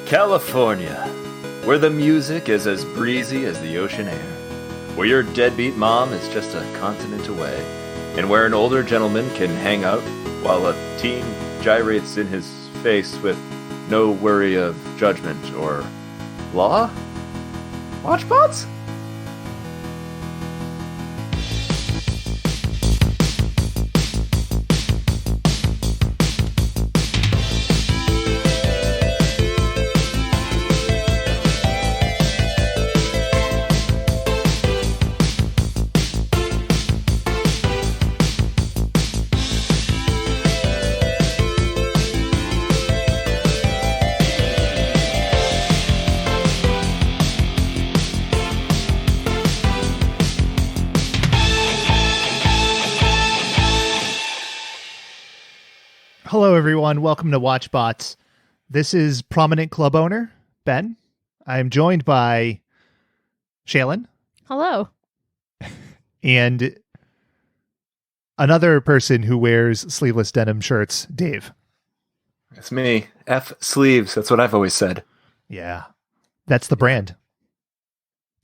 California, where the music is as breezy as the ocean air, where your deadbeat mom is just a continent away, and where an older gentleman can hang out while a teen gyrates in his face with no worry of judgment or law? Watchbots? Hello, everyone. Welcome to Watchbots. This is prominent club owner, Ben. I am joined by Shaylin. Hello. And another person who wears sleeveless denim shirts, Dave. It's me. F sleeves. That's what I've always said. Yeah. That's the brand.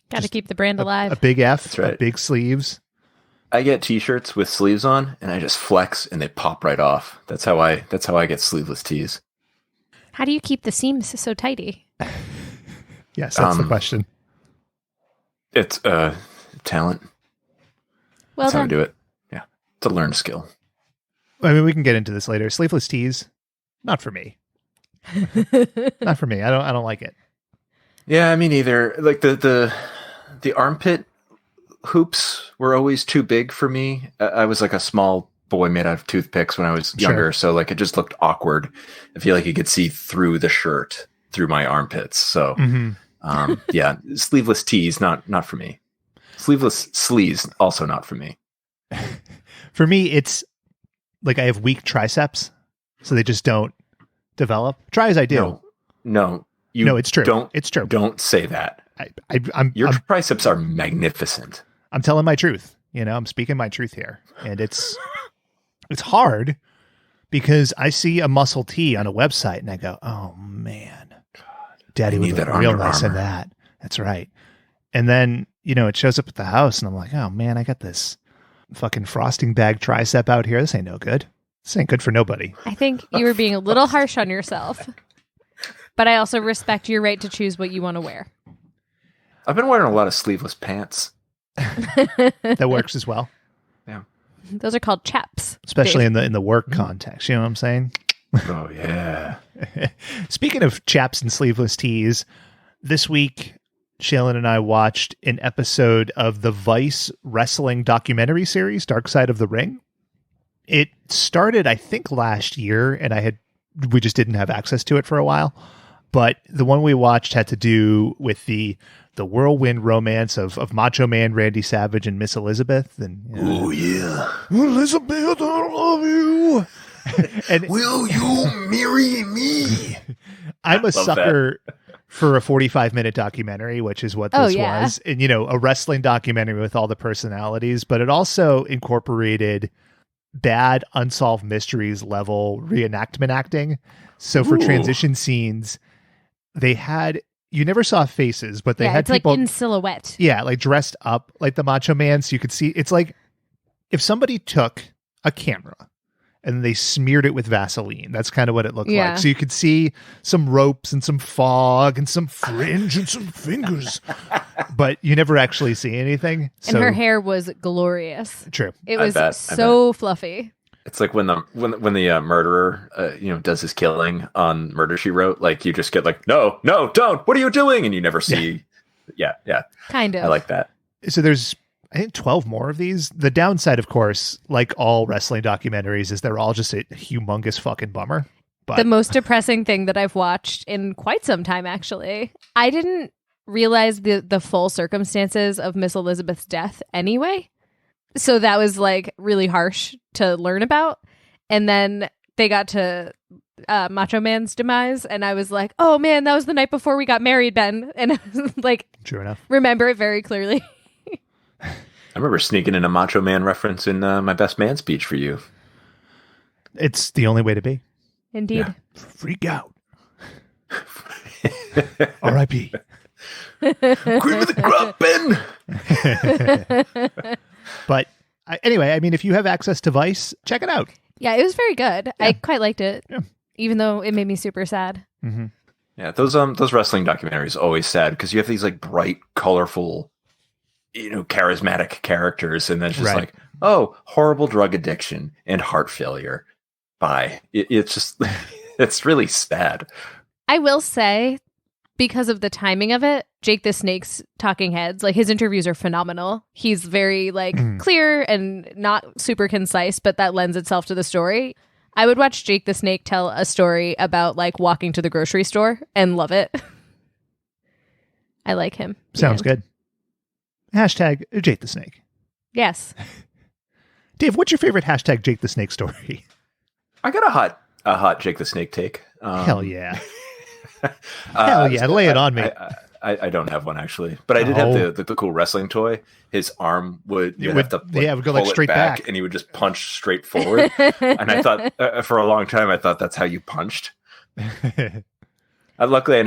Got to keep the brand alive. A big F, That's right. Big sleeves. I get t-shirts with sleeves on and I just flex and they pop right off. That's how I get sleeveless tees. How do you keep the seams so tighty? Yes, that's the question. It's talent. Well That's how I done. do it. Yeah. It's a learned skill. I mean, we can get into this later. Sleeveless tees, not for me. Not for me. I don't like it. Yeah, me neither. Like the armpit hoops were always too big for me. I was like a small boy made out of toothpicks when I was younger, so like it just looked awkward. I feel like you could see through the shirt through my armpits. So yeah, sleeveless tees not for me. Sleeveless sleeves also not for me. For me, it's like I have weak triceps, so they just don't develop. Try as I do. No, it's true. It's true. Don't say that. I'm triceps are magnificent. I'm telling my truth. I'm speaking my truth here. And it's hard because I see a muscle tee on a website and I go, oh man, daddy would look real nice in that. That's right. And then, it shows up at the house and I'm like, oh man, I got this fucking frosting bag tricep out here. This ain't no good. This ain't good for nobody. I think you were being a little harsh on yourself, but I also respect your right to choose what you want to wear. I've been wearing a lot of sleeveless pants. That works as well. Yeah. Those are called chaps. Especially Dave. in the work context. You know what I'm saying? Oh, yeah. Speaking of chaps and sleeveless tees, this week, Shaylin and I watched an episode of the Vice wrestling documentary series, Dark Side of the Ring. It started, I think, last year, and we just didn't have access to it for a while. But the one we watched had to do with the whirlwind romance of Macho Man Randy Savage and Miss Elizabeth. And oh, yeah. Elizabeth, I love you. And will you marry me? I'm a sucker for a 45-minute documentary, which is what this was. And, a wrestling documentary with all the personalities, but it also incorporated bad unsolved mysteries level reenactment acting. So for transition scenes, they had, you never saw faces, but they had it's people like in silhouette. Yeah, like dressed up like the Macho Man, so you could see. It's like if somebody took a camera and they smeared it with Vaseline. That's kind of what it looked like. So you could see some ropes and some fog and some fringe and some fingers, but you never actually see anything. And her hair was glorious. True. It was so fluffy. It's like when the murderer does his killing on Murder, She Wrote. Like you just get like no, don't. What are you doing? And you never see. Yeah. Kind of. I like that. So there's I think 12 more of these. The downside, of course, like all wrestling documentaries, is they're all just a humongous fucking bummer. But the most depressing thing that I've watched in quite some time, actually. I didn't realize the full circumstances of Miss Elizabeth's death anyway. So that was like really harsh to learn about. And then they got to Macho Man's demise, and I was like, oh man, that was the night before we got married, Ben. And I was like, true enough. Remember it very clearly. I remember sneaking in a Macho Man reference in my best man speech for you. It's the only way to be. Indeed. Yeah. Freak out. R.I.P. Cream of the crop bin. But anyway, I mean, if you have access to Vice, check it out. Yeah, it was very good. Yeah. I quite liked it, Yeah. even though it made me super sad. Mm-hmm. Yeah, those wrestling documentaries are always sad because you have these like bright, colorful, charismatic characters, and then it's just like, oh, horrible drug addiction and heart failure. Bye. It's just, it's really sad. I will say, because of the timing of it, Jake the Snake's Talking Heads, like his interviews are phenomenal. He's very like clear and not super concise, but that lends itself to the story. I would watch Jake the Snake tell a story about like walking to the grocery store and love it. I like him. Sounds good. Hashtag Jake the Snake. Yes. Dave, what's your favorite hashtag Jake the Snake story? I got a hot Jake the Snake take. Hell yeah. Hell yeah. Lay it on me. I don't have one actually, but I did have the cool wrestling toy. His arm would have to would go like straight back, and he would just punch straight forward. And I thought for a long time, I thought that's how you punched. Luckily, I've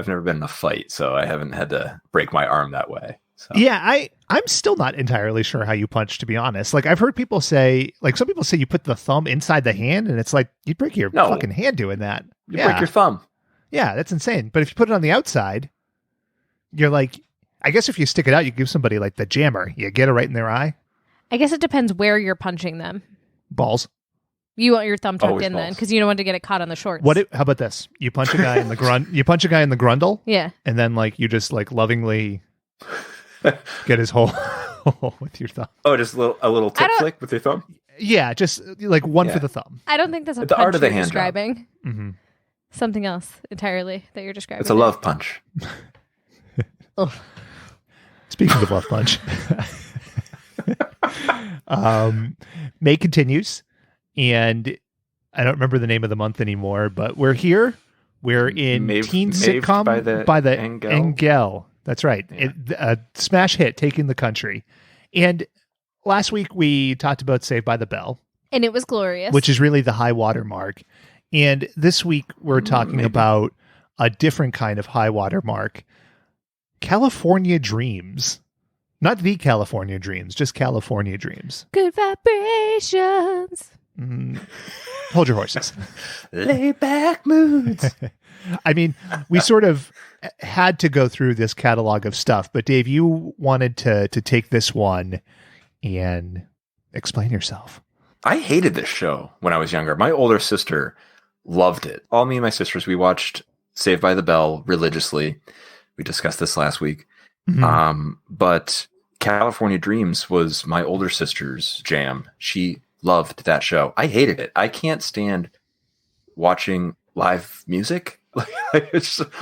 never been in a fight, so I haven't had to break my arm that way. So. Yeah, I'm still not entirely sure how you punch, to be honest. Like I've heard people say, like some people say you put the thumb inside the hand, and it's like you'd break your fucking hand doing that. You break your thumb. Yeah, that's insane. But if you put it on the outside, you're like, I guess if you stick it out, you give somebody like the jammer. You get it right in their eye. I guess it depends where you're punching them. Balls. You want your thumb tucked Always in balls. then, because you don't want to get it caught on the shorts. How about this? You punch a guy in the You punch a guy in the grundle. Yeah. And then like you just like lovingly get his hole with your thumb. Oh, just a little tip flick with your thumb. Yeah, just like one for the thumb. I don't think that's a the punch art of the you're hand describing. Mm-hmm. Something else entirely that you're describing. It's a love punch. Speaking of love punch, May continues, and I don't remember the name of the month anymore, but we're here. We're in teen sitcom by the Eng-ell. That's right. Yeah. A smash hit taking the country. And last week we talked about Saved by the Bell. And it was glorious. Which is really the high water mark. And this week we're talking about a different kind of high water mark. California Dreams. Not the California Dreams, just California Dreams. Good vibrations. Hold your horses. Lay back moods. I mean, we sort of had to go through this catalog of stuff, but Dave, you wanted to take this one and explain yourself. I hated this show when I was younger. My older sister loved it. All me and my sisters, we watched Saved by the Bell religiously. We discussed this last week. Mm-hmm. But California Dreams was my older sister's jam. She loved that show. I hated it. I can't stand watching live music.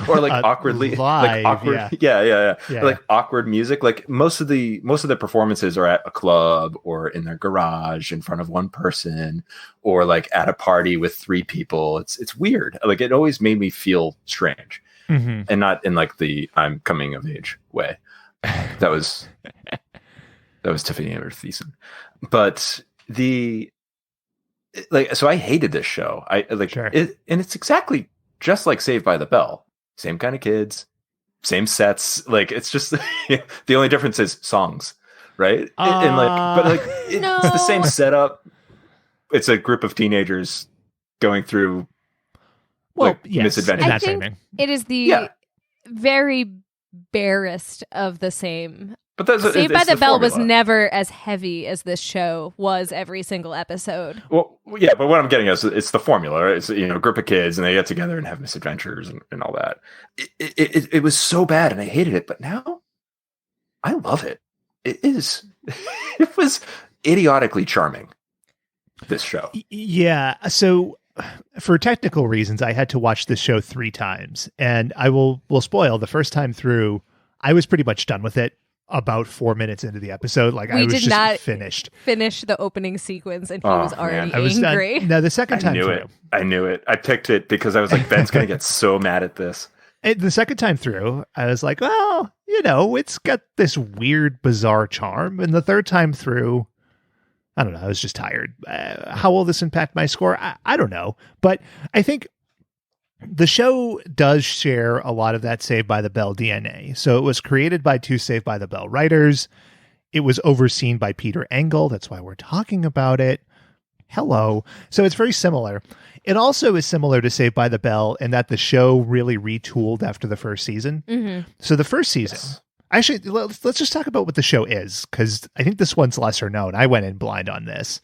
Or like awkwardly live, like awkward, yeah. Like awkward music. Like most of the performances are at a club or in their garage in front of one person, or like at a party with three people. It's weird. Like it always made me feel strange, and not in like the I'm coming of age way. That was Tiffany Amber Thiessen, but so I hated this show. It, and it's exactly just like Saved by the Bell. Same kind of kids, same sets. Like it's just the only difference is songs, right? It's the same setup. It's a group of teenagers going through misadventures. I think it is the very barest of the same. But Saved by the Bell was never as heavy as this show was every single episode. Well, yeah, but what I'm getting at is it's the formula. Right? It's a group of kids and they get together and have misadventures and all that. It was so bad and I hated it, but now I love it. It was idiotically charming, this show. Yeah, so for technical reasons, I had to watch this show 3 times, and I will spoil the first time through. I was pretty much done with it. About 4 minutes into the episode, I was just not finished. Finish the opening sequence, and he was already angry. No, the second time through, I knew it. I picked it because I was like, Ben's going to get so mad at this. And the second time through, I was like, well, it's got this weird, bizarre charm. And the third time through, I don't know. I was just tired. How will this impact my score? I don't know. But I think The show does share a lot of that Saved by the Bell DNA. So it was created by two Saved by the Bell writers. It was overseen by Peter Engel. That's why we're talking about it. Hello. So it's very similar. It also is similar to Saved by the Bell in that the show really retooled after the first season. Mm-hmm. So the first season, actually, let's just talk about what the show is, because I think this one's lesser known. I went in blind on this.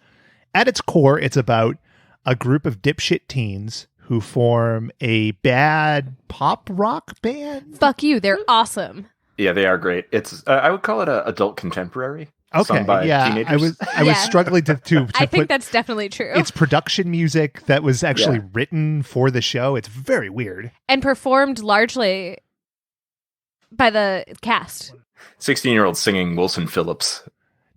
At its core, it's about a group of dipshit teens who form a bad pop rock band. Fuck you. They're awesome. Yeah, they are great. It's I would call it a adult contemporary. Okay, yeah, teenagers. I was struggling to I think that's definitely true. It's production music that was actually written for the show. It's very weird. And performed largely by the cast. 16-year-old singing Wilson Phillips.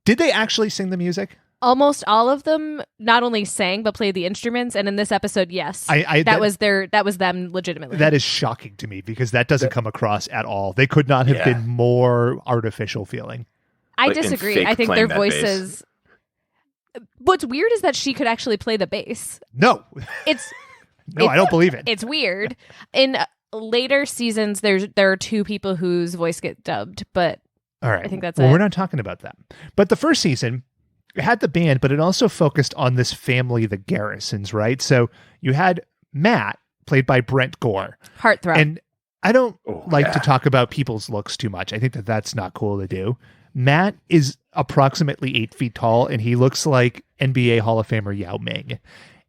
Did they actually sing the music? Almost all of them not only sang but played the instruments, and in this episode, yes, that was them legitimately. That is shocking to me because that doesn't come across at all. They could not have been more artificial feeling. I disagree. I think their voices. What's weird is that she could actually play the bass. No, I don't believe it. It's weird. In later seasons, there are two people whose voice get dubbed, but all right, I think that's we're not talking about that. But the first season had the band, but it also focused on this family, the Garrisons, right? So you had Matt, played by Brent Gore. Heartthrob. And I don't to talk about people's looks too much. I think that's not cool to do. Matt is approximately 8 feet tall, and he looks like NBA Hall of Famer Yao Ming.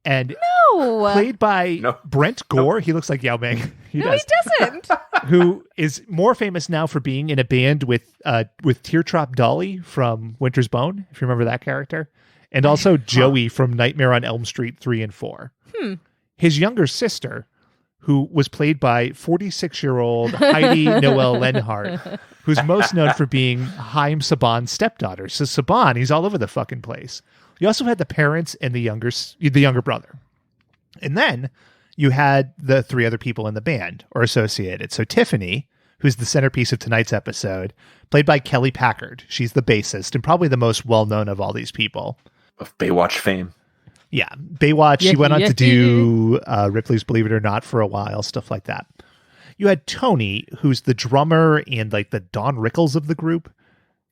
And played by Brent Gore, he looks like Yao Ming. He doesn't. Who is more famous now for being in a band with Teardrop Dolly from Winter's Bone, if you remember that character, and also Joey from Nightmare on Elm Street 3 and 4. His younger sister, who was played by 46-year-old Heidi Noel Lenhart, who's most known for being Haim Saban's stepdaughter. So Saban, he's all over the fucking place. You also had the parents and the younger brother. And then you had the three other people in the band or associated. So Tiffany, who's the centerpiece of tonight's episode, played by Kelly Packard. She's the bassist and probably the most well-known of all these people. Of Baywatch fame. Yeah, Baywatch. She went on to do Ripley's Believe It or Not for a while, stuff like that. You had Tony, who's the drummer and like the Don Rickles of the group.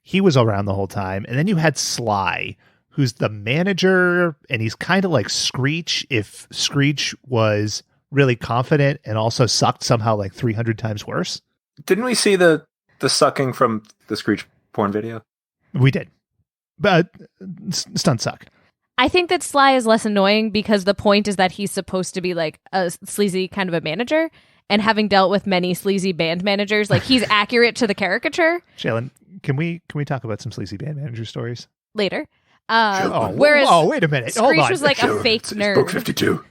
He was around the whole time. And then you had Sly, who's the manager, and he's kind of like Screech if Screech was really confident and also sucked somehow like 300 times worse. Didn't we see the sucking from the Screech porn video? We did. But stunt suck. I think that Sly is less annoying because the point is that he's supposed to be like a sleazy kind of a manager, and having dealt with many sleazy band managers, like he's accurate to the caricature. Shaylin, can we talk about some sleazy band manager stories later? Whereas wait a minute. Hold Screech on. was like a fake nerd. Book 52.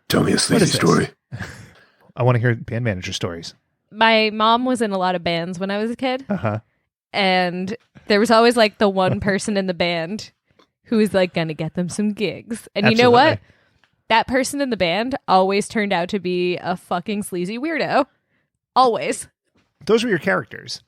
Tell me a sleazy story. I want to hear band manager stories. My mom was in a lot of bands when I was a kid. Uh-huh. And there was always like the one person in the band who was like going to get them some gigs. And you know what? That person in the band always turned out to be a fucking sleazy weirdo. Always. Those were your characters.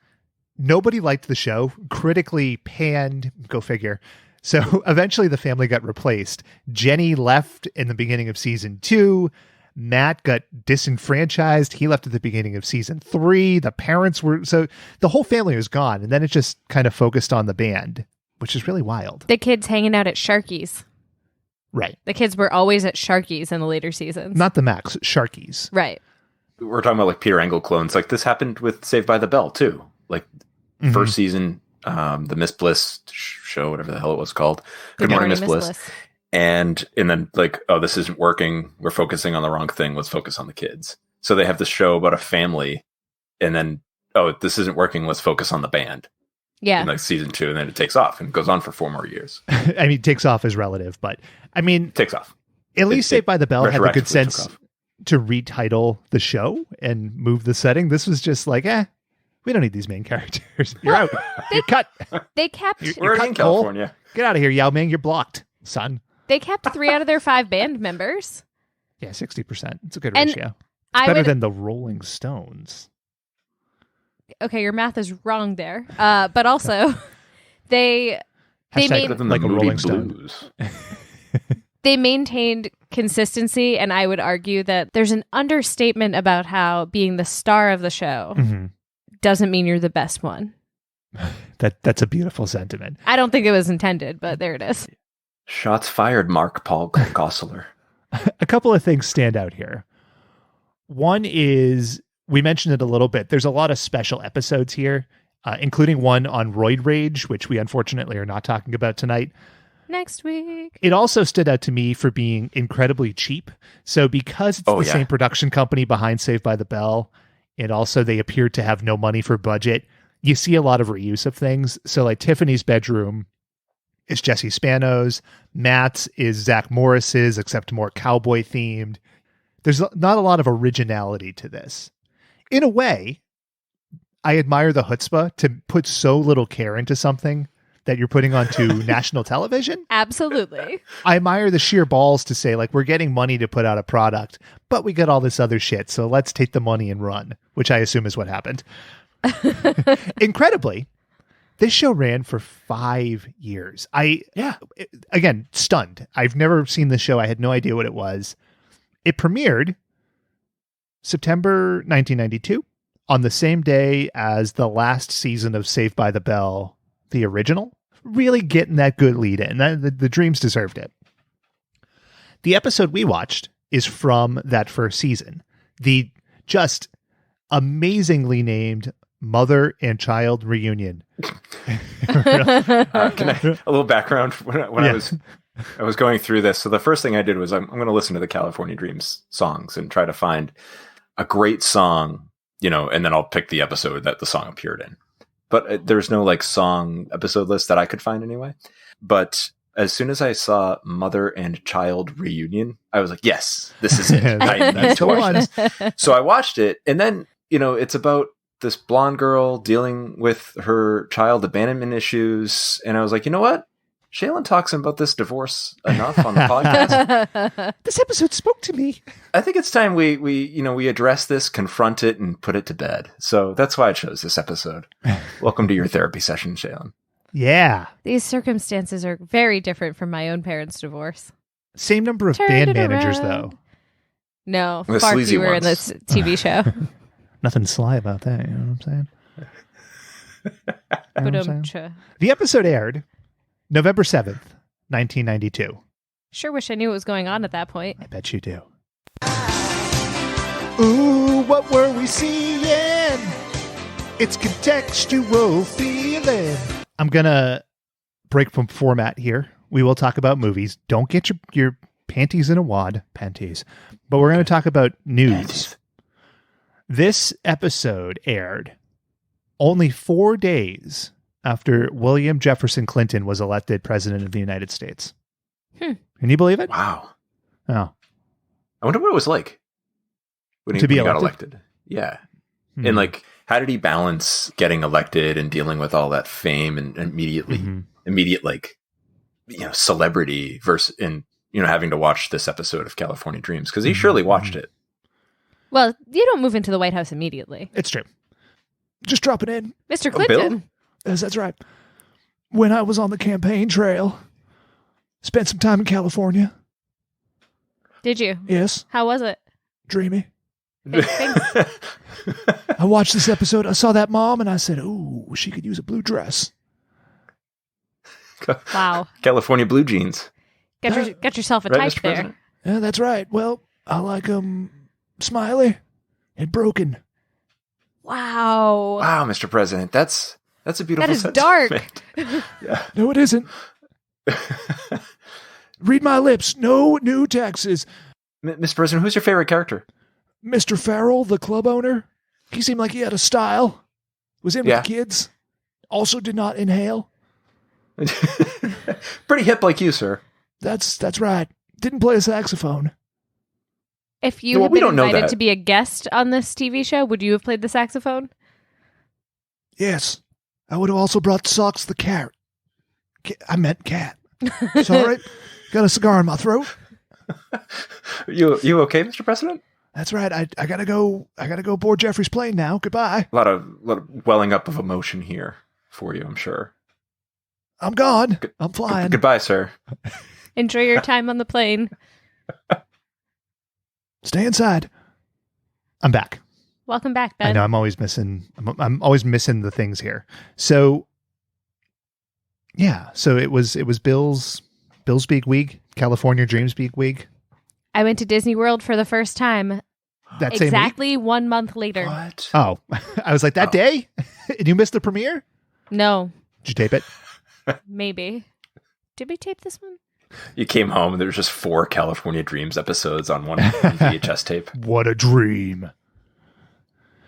Nobody liked the show. Critically panned. Go figure. So eventually the family got replaced. Jenny left in the beginning of season 2. Matt got disenfranchised. He left at the beginning of season 3. The parents were... So the whole family was gone. And then it just kind of focused on the band, which is really wild. The kids hanging out at Sharky's. Right. The kids were always at Sharky's in the later seasons. Not the Max, Sharky's. Right. We're talking about like Peter Engel clones. Like this happened with Saved by the Bell too. Like first season, the Miss Bliss show, whatever the hell it was called. Good Morning, Miss Bliss. And then like, oh, this isn't working. We're focusing on the wrong thing. Let's focus on the kids. So they have this show about a family, and then, oh, this isn't working. Let's focus on the band. Yeah. In like season 2, and then it takes off and goes on for 4 more years. I mean, takes off is relative, but I mean, takes off. At least Saved by the Bell had the good sense to retitle the show and move the setting. This was just like, we don't need these main characters. You're out. You're cut. They kept. We're in California. Get out of here, Yao Ming. You're blocked, son. They kept 3 out of their 5 band members. Yeah, 60%. It's a good ratio. It's better than the Rolling Stones. Okay, your math is wrong there. But also, they made them like a Rolling Stones. They maintained consistency, and I would argue that there's an understatement about how being the star of the show doesn't mean you're the best one. That's a beautiful sentiment. I don't think it was intended, but there it is. Shots fired, Mark Paul Gosselaar. A couple of things stand out here. One is, we mentioned it a little bit, there's a lot of special episodes here, including one on roid rage, which we unfortunately are not talking about tonight. Next week. It also stood out to me for being incredibly cheap. So because it's same production company behind Saved by the Bell, and also they appeared to have no money for budget, you see a lot of reuse of things. So like Tiffany's bedroom is Jesse Spano's. Matt's is Zach Morris's, except more cowboy themed. There's not a lot of originality to this. In a way, I admire the chutzpah to put so little care into something that you're putting onto national television. Absolutely. I admire the sheer balls to say, like, we're getting money to put out a product, but we got all this other shit, so let's take the money and run, which I assume is what happened. Incredibly, this show ran for 5 years. Again, stunned. I've never seen this show. I had no idea what it was. It premiered September 1992 on the same day as the last season of Saved by the Bell, the original. Really getting that good lead in. The Dreams deserved it. The episode we watched is from that first season. The just amazingly named Mother and Child Reunion. Can I a little background when I was going through this? So the first thing I did was I'm going to listen to the California Dreams songs and try to find a great song, and then I'll pick the episode that the song appeared in. But there's no like song episode list that I could find anyway. But as soon as I saw Mother and Child Reunion, I was like, yes, this is it. I need to watch this. So I watched it, and then, it's about this blonde girl dealing with her child abandonment issues. And I was like, you know what? Shaylin talks about this divorce enough on the podcast. This episode spoke to me. I think it's time we address this, confront it, and put it to bed. So that's why I chose this episode. Welcome to your therapy session, Shaylin. Yeah. These circumstances are very different from my own parents' divorce. Same number of band managers, though. No, the far sleazy fewer ones. in this TV show. Nothing sly about that, you know what I'm saying? The episode aired November 7th, 1992. Sure wish I knew what was going on at that point. I bet you do. Ooh, what were we seeing? It's contextual feeling. I'm going to break from format here. We will talk about movies. Don't get your panties in a wad. Panties. But we're going to talk about news. Panties. This episode aired only 4 days after William Jefferson Clinton was elected president of the United States. Can you believe it? Wow. Oh. I wonder what it was like when he got elected. Yeah. And like, how did he balance getting elected and dealing with all that fame and immediate like, celebrity versus, and, having to watch this episode of California Dreams? Because he surely watched it. Well, you don't move into the White House immediately. It's true. Just dropping in. Mr. Clinton. Bill? Yes, that's right. When I was on the campaign trail, spent some time in California. Did you? Yes. How was it? Dreamy. Thanks. I watched this episode. I saw that mom and I said, ooh, she could use a blue dress. Wow. California blue jeans. Got yourself a Right, type Mr. there. President? Yeah, that's right. Well, I like them smiley and broken. Wow. Wow, Mr. President. That's a beautiful That is sentiment. dark. Yeah. No, it isn't. Read my lips. No new taxes. Mr. President, who's your favorite character? Mr. Farrell, the club owner. He seemed like he had a style. Was in with the kids. Also did not inhale. Pretty hip like you, sir. That's right. Didn't play a saxophone. If you had been invited to be a guest on this TV show, would you have played the saxophone? Yes. I would have also brought Socks the cat. I meant cat. Sorry. Got a cigar in my throat. You okay, Mr. President? That's right. I gotta go board Jeffrey's plane now. Goodbye. A lot of welling up of emotion here for you, I'm sure. I'm gone. I'm flying. Goodbye, sir. Enjoy your time on the plane. Stay inside. I'm back. Welcome back, Ben. I know I'm always missing. I'm always missing the things here. So, yeah. So it was Bill's Big Week, California Dreams Big Week. I went to Disney World for the first time. That same exactly week? 1 month later. What? Oh, I was like that day, and you missed the premiere. No, Did you tape it? maybe. Did we tape this one? You came home and there was just 4 California Dreams episodes on one VHS tape. What a dream!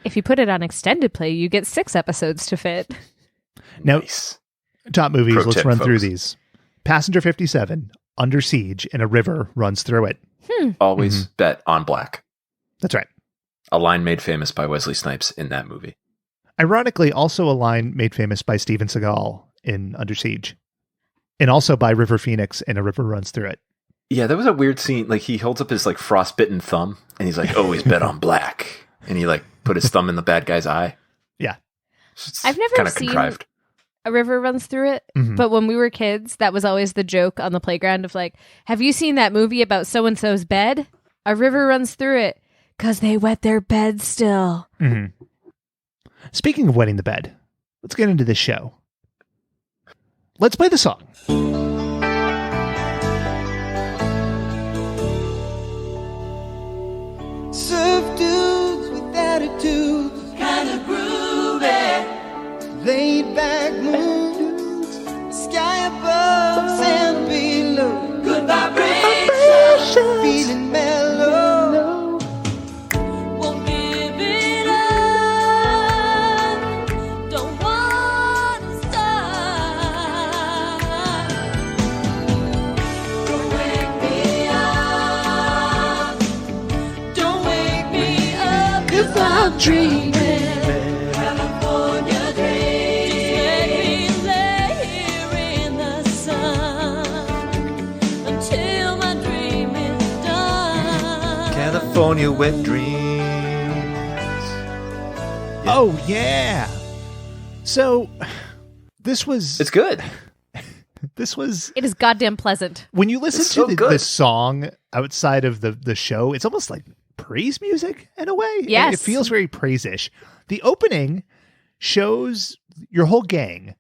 If you put it on extended play, you get 6 episodes to fit. Now, Nice. top movies. Pro Let's tip, run through folks. these. Passenger 57, Under Siege, and a river runs through it. Always bet on black. That's right. A line made famous by Wesley Snipes in that movie. Ironically, also a line made famous by Steven Seagal in Under Siege. And also by River Phoenix in A River Runs Through It. Yeah, that was a weird scene. Like, he holds up his, like, frostbitten thumb, and he's like, always bet on black. And he, like, put his thumb in the bad guy's eye. Yeah. I've never kinda seen contrived. A River Runs Through It, but when we were kids, that was always the joke on the playground of like, have you seen that movie about so-and-so's bed? A river runs through it because they wet their bed still. Speaking of wetting the bed, let's get into this show. Let's play the song. Surf dudes with attitudes, kind of groovy. Laid back moons, sky above, sand below. Good vibrations, feeling mellow. Won't give it up, don't want to stop. Don't wake me up, don't wake me up, 'cause I'm dreaming. California dreams, just let me lay here in the sun until my dream is done. California wet dreams. Oh, yeah. So, this was... It's good. This was... It is goddamn pleasant. When you listen It's to so the good. song outside of the show, it's almost like praise music in a way. Yes. It feels very praise-ish. The opening shows your whole gang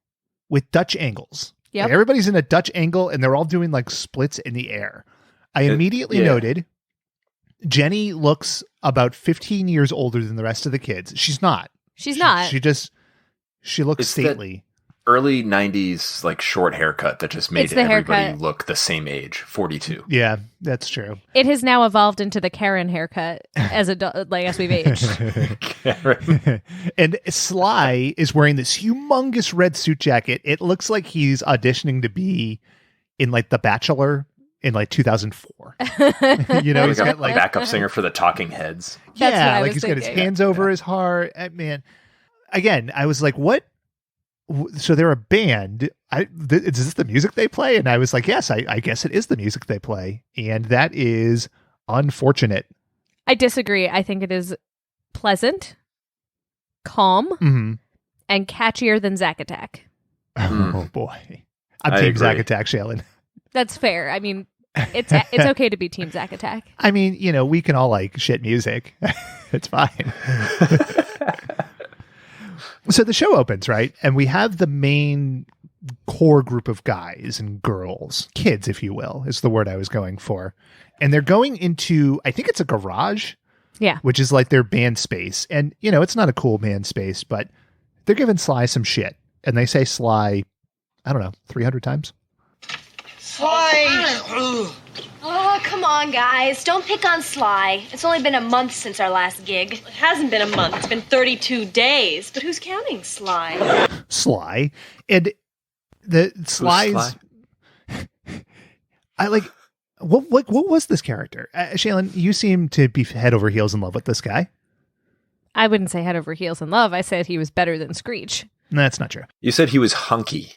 with Dutch angles. Yep. Like, everybody's in a Dutch angle and they're all doing like splits in the air. I immediately yeah. noted Jenny looks about 15 years older than the rest of the kids. She's not. She's not. She looks It's that- stately. Early 90s, like, short haircut that just made It's the everybody haircut. look the same age, 42. Yeah, that's true. It has now evolved into the Karen haircut as we've aged. And Sly is wearing this humongous red suit jacket. It looks like he's auditioning to be in like The Bachelor in like 2004. You know, Like he's a, got like backup singer for the Talking Heads. That's what yeah, I like was he's got his thinking. hands over his heart. Man, again, I was like, what? So they're a band. Is this the music they play? And I was like, yes, I guess it is the music they play. And that is unfortunate. I disagree. I think it is pleasant, calm, and catchier than Zack Attack. Oh boy. I'm I Team Zack agree. Attack, Shailen. That's fair. I mean, it's okay to be Team Zack Attack. I mean, you know, we can all like shit music. It's fine. So the show opens, right? And we have the main core group of guys and girls, kids, if you will, is the word I was going for. And they're going into, I think it's a garage, Yeah. which is like their band space. And, you know, it's not a cool band space, but they're giving Sly some shit. And they say Sly, I don't know, 300 times. Oh, come on, guys. Don't pick on Sly. It's only been a month since our last gig. It hasn't been a month. It's been 32 days. But who's counting, Sly? Sly. And the Sly's... Sly? I like... What was this character? Shailen, you seem to be head over heels in love with this guy. I wouldn't say head over heels in love. I said he was better than Screech. No, that's not true. You said he was hunky.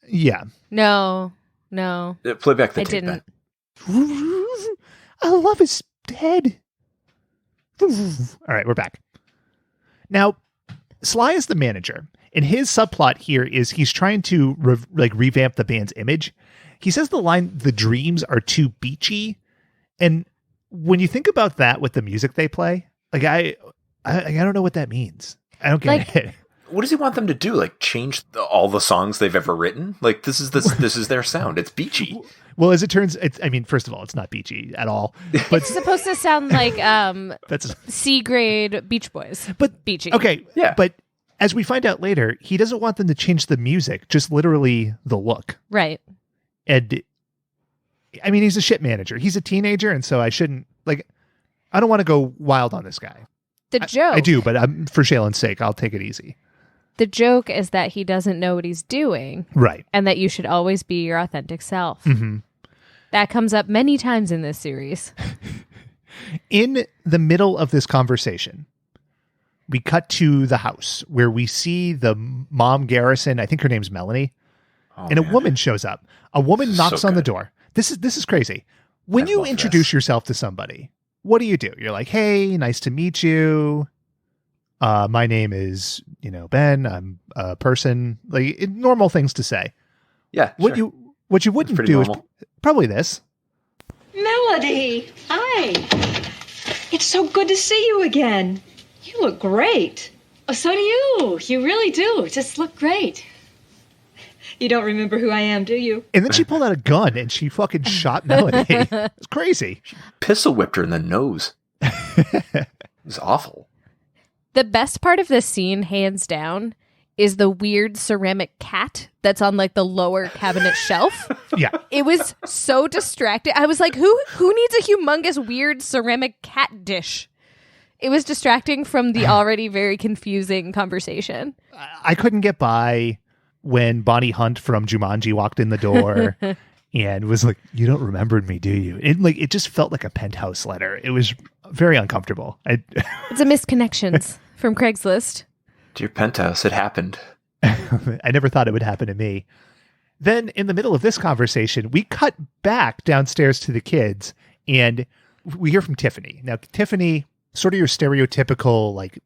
Yeah. No. Play back the I tape. didn't. I love his head. All right, we're back. Now, Sly is the manager, and his subplot here is he's trying to revamp the band's image. He says the line, "The dreams are too beachy," and when you think about that with the music they play, like I don't know what that means. I don't get it. What does he want them to do? Like change all the songs they've ever written? Like this is their sound. It's beachy. Well, as it turns, first of all, it's not beachy at all. But It's supposed to sound like that's C grade Beach Boys, but beachy. okay, Yeah. But as we find out later, he doesn't want them to change the music, just literally the look. Right. And I mean, he's a shit manager. He's a teenager, and so I don't want to go wild on this guy. The joke. I do, but for Shaylin's sake, I'll take it easy. The joke is that he doesn't know what he's doing. Right. And that you should always be your authentic self. Mm-hmm. That comes up many times in this series. In the middle of this conversation, we cut to the house where we see the mom Garrison. I think her name's Melanie. And a woman shows up. A woman knocks on the door. This is crazy. When you introduce yourself to somebody, what do? You're like, "Hey, nice to meet you. My name is, Ben. I'm a person." Like normal things to say. Yeah. What sure. you wouldn't do normal. is probably this. Melody, hi. It's so good to see you again. You look great. Oh, so do you. You really do. Just look great. You don't remember who I am, do you? And then she pulled out a gun and she fucking shot Melanie. It's crazy. Pistol whipped her in the nose. It was awful. The best part of this scene, hands down, is the weird ceramic cat that's on like the lower cabinet shelf. Yeah. It was so distracting. I was like, who needs a humongous weird ceramic cat dish? It was distracting from the already very confusing conversation. I couldn't get by when Bonnie Hunt from Jumanji walked in the door and was like, "You don't remember me, do you?" It just felt like a Penthouse letter. It was very uncomfortable. It's a misconnections from Craigslist. Dear Penthouse, it happened. I never thought it would happen to me. Then in the middle of this conversation, we cut back downstairs to the kids and we hear from Tiffany. Now, Tiffany, sort of your stereotypical like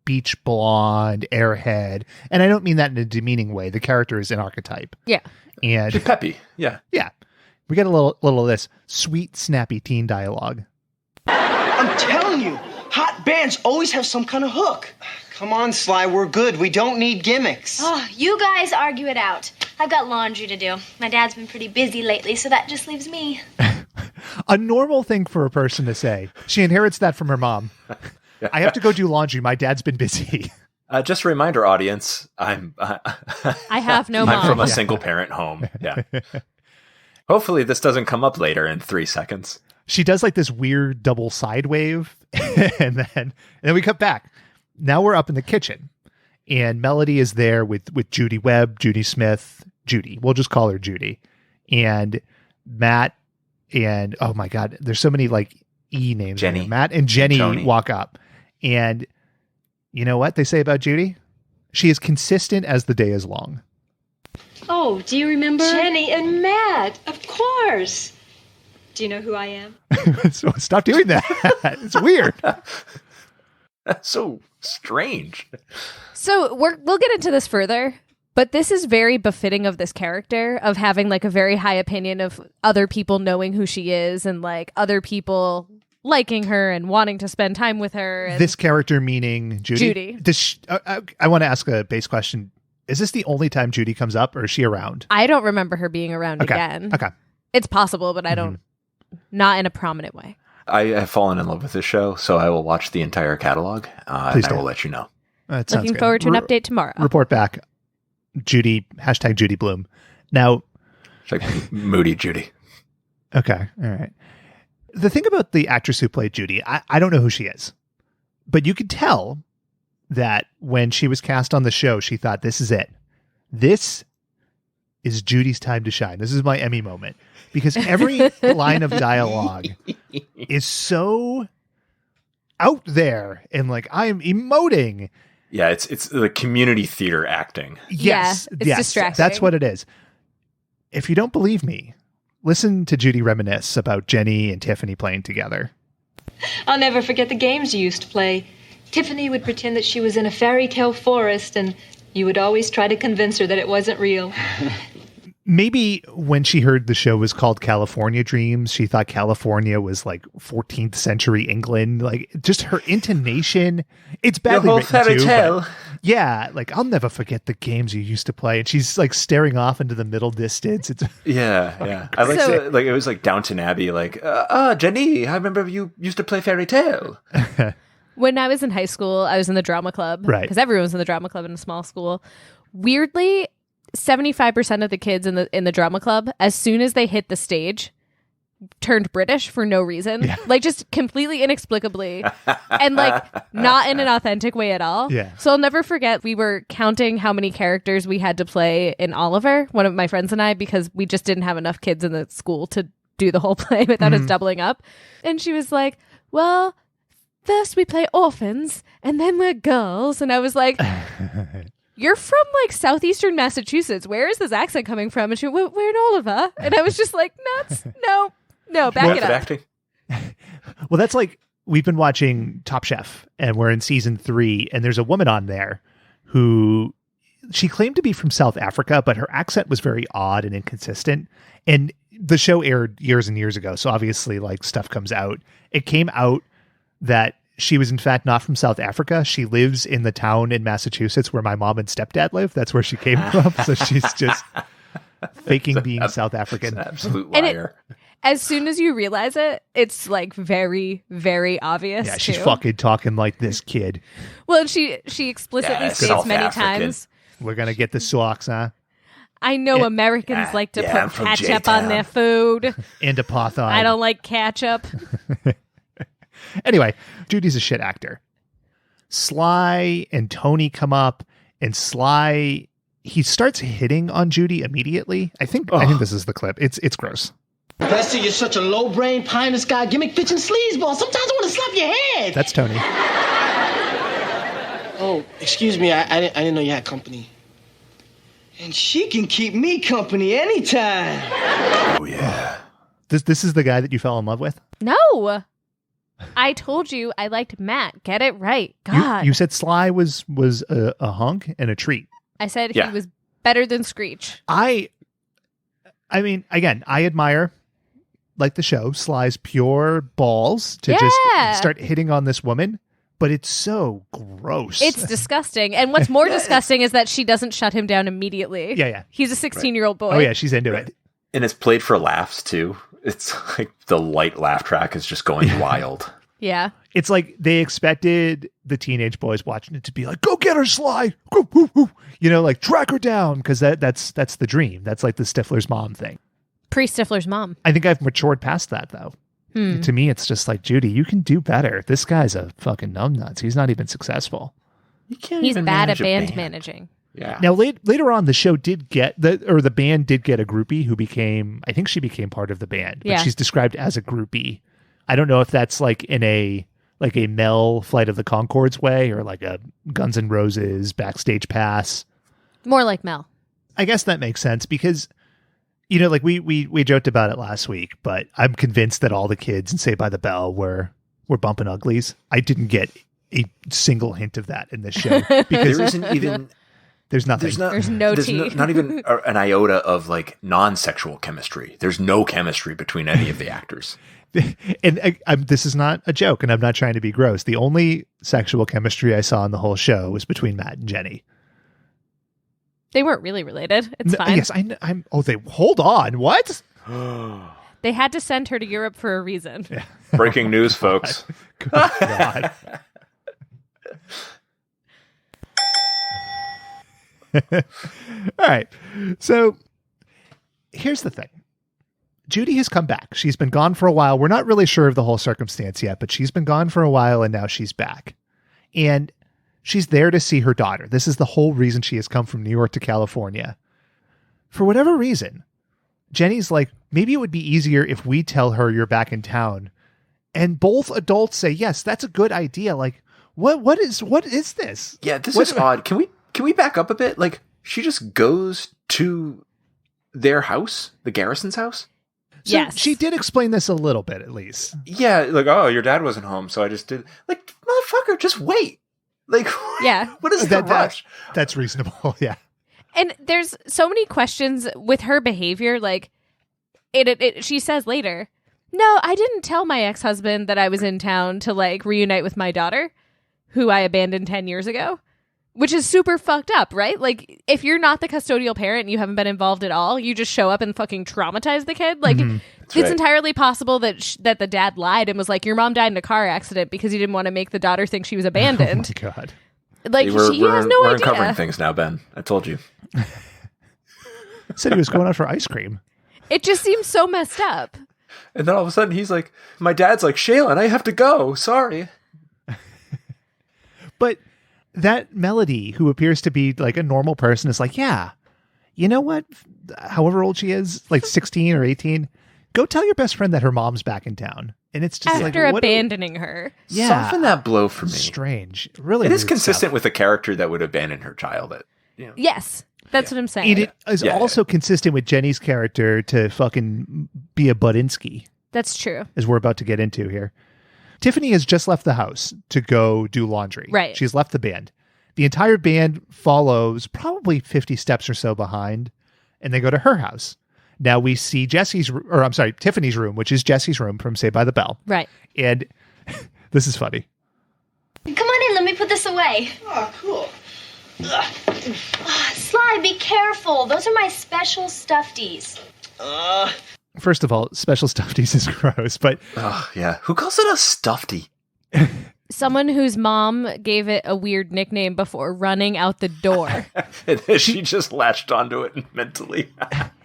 beach blonde, airhead. And I don't mean that in a demeaning way. The character is an archetype. Yeah. And She's peppy. Yeah. yeah, we get a little of this sweet, snappy teen dialogue. I'm telling you, hot bands always have some kind of hook. Come on, Sly, we're good. We don't need gimmicks. Oh, you guys argue it out. I've got laundry to do. My dad's been pretty busy lately, so that just leaves me. A normal thing for a person to say. She inherits that from her mom. I have to go do laundry. My dad's been busy. Just a reminder, audience, I have no mom. I'm from a single parent home. Yeah. Hopefully this doesn't come up later in 3 seconds. She does like this weird double side wave. and then we cut back. Now we're up in the kitchen and Melody is there with Judy Webb, Judy Smith, Judy. We'll just call her Judy. And Matt and, oh my God, there's so many like E names. Jenny. Matt and Jenny Tony. walk up. And you know what they say about Judy? She is consistent as the day is long. Oh, do you remember? Jenny and Matt, of course. Do you know who I am? So stop doing that. It's weird. That's so strange. So we'll get into this further, but this is very befitting of this character of having like a very high opinion of other people knowing who she is and like other people liking her and wanting to spend time with her. And This character meaning Judy? Judy. I want to ask a base question. Is this the only time Judy comes up or is she around? I don't remember her being around Okay. again. Okay. It's possible, but I don't, not in a prominent way. I have fallen in love with this show, so I will watch the entire catalog, Please and I do. will let you know. That sounds Looking good. forward to an update tomorrow. Report back. Judy, hashtag Judy Bloom. Now, It's like Moody Judy. okay. All right. The thing about the actress who played Judy, I don't know who she is, but you could tell that when she was cast on the show, she thought, this is it. This is Judy's time to shine. This is my Emmy moment. Because every line of dialogue is so out there and like I am emoting. Yeah, it's the community theater acting. Yes. Yeah, it's yes, distracting. that's what it is. If you don't believe me, listen to Judy reminisce about Jenny and Tiffany playing together. I'll never forget the games you used to play. Tiffany would pretend that she was in a fairy tale forest, and you would always try to convince her that it wasn't real. Maybe when she heard the show was called California Dreams, she thought California was like 14th century England. Like, just her intonation, it's badly written fairy too. tale. Yeah, like, I'll never forget the games you used to play. And she's like staring off into the middle distance. It's Yeah. I like So- like it was like Downton Abbey. Like, Jenny, I remember you used to play fairy tale. When I was in high school, I was in the drama club. Right. Because everyone was in the drama club in a small school. Weirdly, 75% of the kids in the drama club, as soon as they hit the stage, turned British for no reason. Yeah. Like, just completely inexplicably. And like, not in an authentic way at all. Yeah. So I'll never forget, we were counting how many characters we had to play in Oliver, one of my friends and I, because we just didn't have enough kids in the school to do the whole play without us doubling up. And she was like, well, first we play orphans, and then we're girls. And I was like, you're from like southeastern Massachusetts. Where is this accent coming from? And she went, we're in Oliver. And I was just like, nuts. No, back it Method up. acting. well, that's like, we've been watching Top Chef and we're in season 3, and there's a woman on there who she claimed to be from South Africa, but her accent was very odd and inconsistent. And the show aired years and years ago. So obviously like stuff comes out. It came out that she was in fact not from South Africa. She lives in the town in Massachusetts where my mom and stepdad live. That's where she came from. So she's just faking being South African. An absolute And liar. as soon as you realize it, it's like very, very obvious. Yeah, she's too. fucking talking like this kid. Well, and she explicitly Yeah, states South many African. times, We're going to get the socks, huh? I know Americans yeah, like to yeah, I'm put from ketchup J-Town. on their food. And apartheid. I don't like ketchup. Anyway, Judy's a shit actor. Sly and Tony come up, and Sly, he starts hitting on Judy immediately. I think this is the clip. It's gross. Bessie, you're such a low-brain, pie-in-the-sky, gimmick bitch and sleazeball. Sometimes I want to slap your head. That's Tony. Oh, excuse me. I didn't know you had company. And she can keep me company anytime. Oh yeah. This is the guy that you fell in love with? No. I told you I liked Matt. Get it right. God. You said Sly was a hunk and a treat. I said Yeah. he was better than Screech. I mean, again, I admire, like the show, Sly's pure balls to Yeah. just start hitting on this woman, but it's so gross. It's disgusting. And what's more disgusting is that she doesn't shut him down immediately. Yeah. He's a 16-year-old boy. Oh, yeah, she's into it. And it's played for laughs too. It's like the light laugh track is just going wild. Yeah. It's like they expected the teenage boys watching it to be like, go get her, Sly. Go, woo, woo. You know, like track her down, because that's the dream. That's like the Stifler's mom thing. Pre-Stifler's mom. I think I've matured past that, though. To me, it's just like, Judy, you can do better. This guy's a fucking numbnuts. He's not even successful. You can't He's even bad at manage a band managing. Yeah. Now, later on, the show did get the band did get a groupie who became, I think she became part of the band, but Yeah. she's described as a groupie. I don't know if that's like in a Mel Flight of the Conchords way, or like a Guns N' Roses backstage pass. More like Mel. I guess that makes sense because, you know, like we joked about it last week, but I'm convinced that all the kids in Saved by the Bell were bumping uglies. I didn't get a single hint of that in this show because There isn't even there's nothing. There's no tea. not even an iota of like non-sexual chemistry. There's no chemistry between any of the actors. And this is not a joke, and I'm not trying to be gross. The only sexual chemistry I saw in the whole show was between Matt and Jenny. They weren't really related. It's fine. Yes, I'm. Oh, they hold on. What? They had to send her to Europe for a reason. Breaking news, folks. Good God. All right. So here's the thing. Judy has come back. She's been gone for a while. We're not really sure of the whole circumstance yet, but she's been gone for a while and now she's back. And she's there to see her daughter. This is the whole reason she has come from New York to California. For whatever reason, Jenny's like, maybe it would be easier if we tell her you're back in town. And both adults say, yes, that's a good idea. Like, what is this? Yeah, this is odd. Can we back up a bit? Like, she just goes to their house, the Garrison's house? So Yes. she did explain this a little bit, at least. Yeah, like, oh, your dad wasn't home, so I just did. Like, motherfucker, just wait. Like, Yeah. what is the rush? That's reasonable, yeah. And there's so many questions with her behavior. Like, she says later, no, I didn't tell my ex-husband that I was in town to, like, reunite with my daughter, who I abandoned 10 years ago, which is super fucked up, right? Like, if you're not the custodial parent and you haven't been involved at all, you just show up and fucking traumatize the kid. Like, it's right. entirely possible that that the dad lied and was like, your mom died in a car accident because he didn't want to make the daughter think she was abandoned. Oh, my God. Like, Hey, he has no we're idea. uncovering things now, Ben. I told you. Said he was going out for ice cream. It just seems so messed up. And then all of a sudden he's like, my dad's like, Shaylin, I have to go. Sorry. But that Melody, who appears to be like a normal person, is like, yeah, you know what? However old she is, like 16 or 18, go tell your best friend that her mom's back in town. And it's just After like, what abandoning her. Yeah. Soften that blow for me. Strange. Really It is weird consistent stuff. with a character that would abandon her child. Yes, that's what I'm saying. It is also consistent with Jenny's character to fucking be a Budinsky, That's true. as we're about to get into here. Tiffany has just left the house to go do laundry. Right. She's left the band. The entire band follows probably 50 steps or so behind, and they go to her house. Now we see Tiffany's room, which is Jesse's room from Saved by the Bell. Right. And this is funny. Come on in, let me put this away. Oh, cool. Sly, be careful. Those are my special stuffies. First of all, special stuffies is gross, but Oh, yeah. Who calls it a stuffy? Someone whose mom gave it a weird nickname before running out the door. And then she just latched onto it mentally.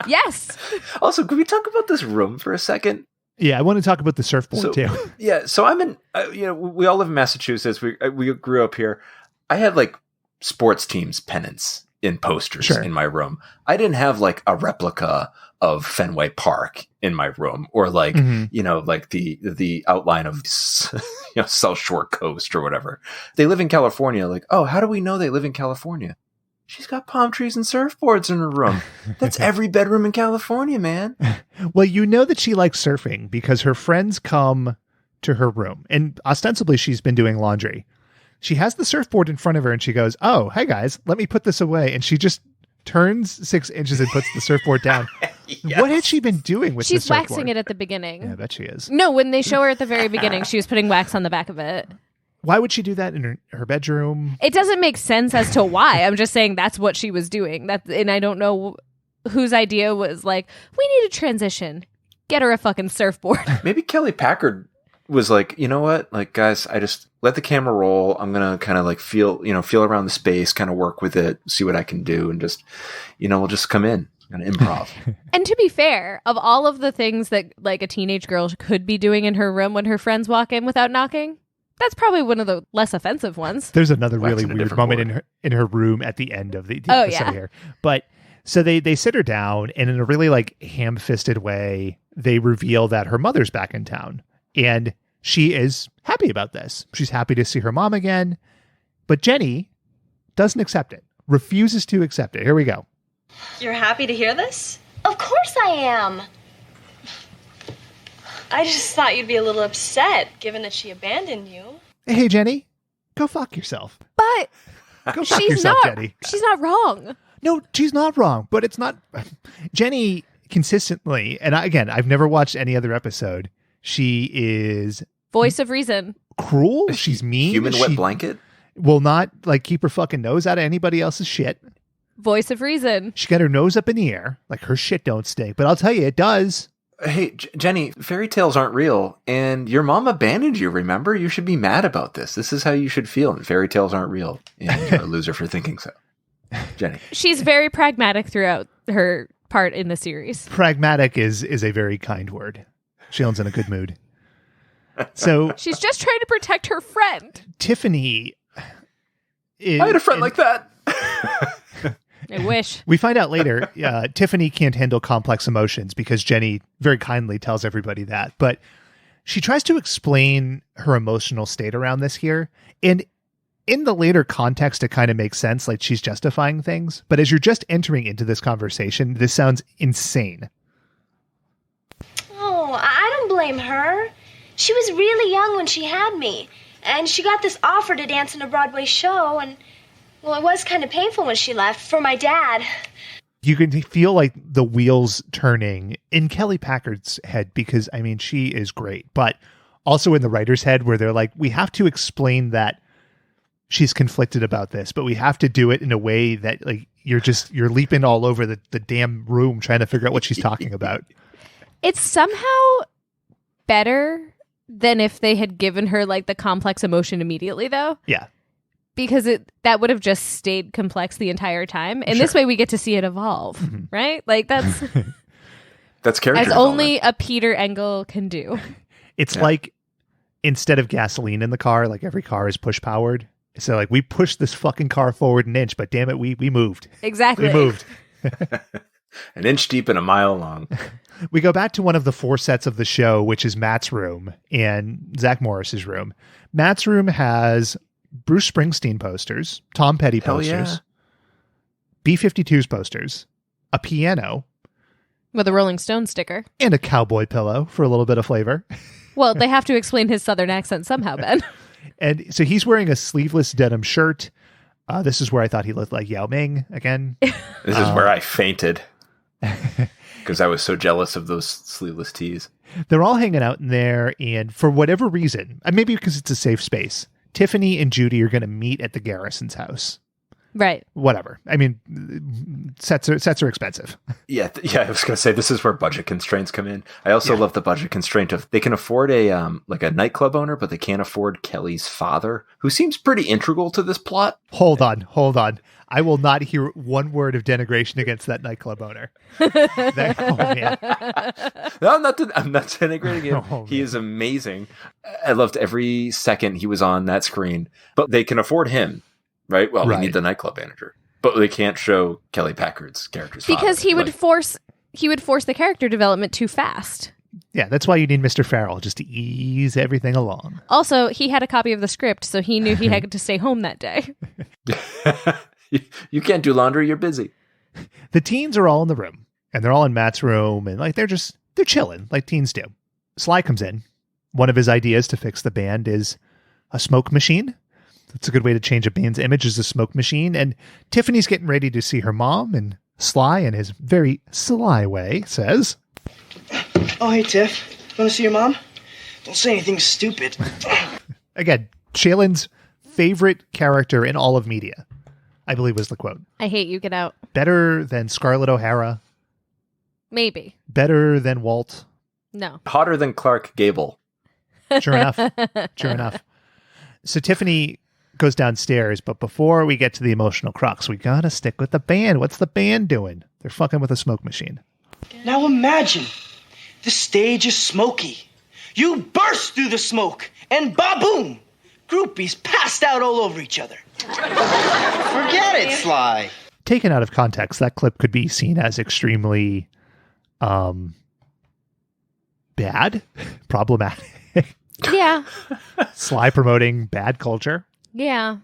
Yes. Also, can we talk about this room for a second? yeah, I want to talk about the surfboard too. Yeah, so I'm in, we all live in Massachusetts. We grew up here. I had like sports teams pennants in posters in my room. I didn't have like a replica of Fenway Park in my room, or like like the outline of South Shore Coast or whatever. They live in California. Like, oh, how do we know they live in California? She's got palm trees and surfboards in her room. That's every bedroom in California, man. Well, you know that she likes surfing because her friends come to her room, and ostensibly she's been doing laundry. She has the surfboard in front of her and she goes, oh, hey guys, let me put this away. And she just turns 6 inches and puts the surfboard down. Yes. What had she been doing with She's the surfboard? waxing it at the beginning. Yeah, I bet she is. No, when they show her at the very beginning, she was putting wax on the back of it. Why would she do that in her bedroom? It doesn't make sense as to why. I'm just saying that's what she was doing. And I don't know whose idea was like, we need a transition. Get her a fucking surfboard. Maybe Kelly Packard was like, you know what? Like, guys, I just let the camera roll. I'm going to kind of like feel around the space, kind of work with it, see what I can do. And just, we'll just come in and improv. And to be fair, of all of the things that like a teenage girl could be doing in her room when her friends walk in without knocking, that's probably one of the less offensive ones. There's another really Waxing a weird different moment in her room at the end of the Oh, episode yeah. here. But so they sit her down, and in a really like ham-fisted way, they reveal that her mother's back in town. And she is happy about this. She's happy to see her mom again. But Jenny doesn't accept it, refuses to accept it. Here we go. You're happy to hear this? Of course I am. I just thought you'd be a little upset, given that she abandoned you. Hey, Jenny, go fuck yourself. But Go fuck she's yourself, not. Jenny. She's not wrong. No, she's not wrong, but it's not. Jenny consistently, and I've never watched any other episode. She is Voice of reason. cruel. She's mean. Human She wet blanket? will not like keep her fucking nose out of anybody else's shit. Voice of reason. She got her nose up in the air, like her shit don't stink. But I'll tell you, it does. Hey, Jenny, fairy tales aren't real, and your mom abandoned you, remember? You should be mad about this. This is how you should feel, and fairy tales aren't real, and you're a loser for thinking so. Jenny. She's very pragmatic throughout her part in the series. Pragmatic is a very kind word. Shailen's in a good mood. So She's just trying to protect her friend. Tiffany is, I had a friend like that. I wish. We find out later, Tiffany can't handle complex emotions because Jenny very kindly tells everybody that. But she tries to explain her emotional state around this here. And in the later context, it kind of makes sense, like she's justifying things. But as you're just entering into this conversation, this sounds insane. blame her. She was really young when she had me. And she got this offer to dance in a Broadway show. And, well, it was kind of painful when she left for my dad. You can feel like the wheels turning in Kelly Packard's head because, I mean, she is great. But also in the writer's head where they're like, we have to explain that she's conflicted about this, but we have to do it in a way that like you're leaping all over the damn room trying to figure out what she's talking about. It's somehow better than if they had given her like the complex emotion immediately, though. Yeah. Because that would have just stayed complex the entire time. And this way we get to see it evolve, right? Like that's character as development. only a Peter Engel can do. It's like instead of gasoline in the car, like every car is push powered. So like we pushed this fucking car forward an inch, but damn it, we moved. Exactly. We moved. An inch deep and a mile long. We go back to one of the 4 sets of the show, which is Matt's room and Zach Morris's room. Matt's room has Bruce Springsteen posters, Tom Petty posters, B-52's posters, a piano, With a Rolling Stone sticker. and a cowboy pillow for a little bit of flavor. Well, they have to explain his southern accent somehow, Ben. And so he's wearing a sleeveless denim shirt. This is where I thought he looked like Yao Ming again. This is where I fainted because I was so jealous of those sleeveless tees. They're all hanging out in there, and for whatever reason, maybe because it's a safe space, Tiffany and Judy are going to meet at the Garrison's house. Right. Whatever. I mean, sets are expensive. Yeah, I was going to say this is where budget constraints come in. I also love the budget constraint of they can afford a like a nightclub owner, but they can't afford Kelly's father, who seems pretty integral to this plot. Hold on. I will not hear one word of denigration against that nightclub owner. Oh man. No, I'm not denigrating him. Oh, He is amazing. I loved every second he was on that screen, but they can afford him. Right? Well, we need the nightclub manager, but they can't show Kelly Packard's character's because father. he would force the character development too fast. Yeah, that's why you need Mr. Farrell, just to ease everything along. Also, he had a copy of the script, so he knew he had to stay home that day. You can't do laundry, you're busy. The teens are all in the room, and they're all in Matt's room, and like they're chilling like teens do. Sly comes in. One of his ideas to fix the band is a smoke machine. It's a good way to change a band's image as a smoke machine. And Tiffany's getting ready to see her mom, and Sly, in his very sly way, says, Oh, hey, Tiff. Want to see your mom? Don't say anything stupid. Again, Shaylin's favorite character in all of media, I believe was the quote. I hate you, get out. Better than Scarlett O'Hara. Maybe. Better than Walt. No. Hotter than Clark Gable. Sure enough. Sure enough. So Tiffany goes downstairs, but before we get to the emotional crux, we gotta stick with the band. What's the band doing? They're fucking with a smoke machine. Now imagine, the stage is smoky. You burst through the smoke, and ba-boom! Groupies passed out all over each other. Forget it, Sly. Taken out of context, that clip could be seen as extremely bad, problematic. Yeah. Sly promoting bad culture. Yeah.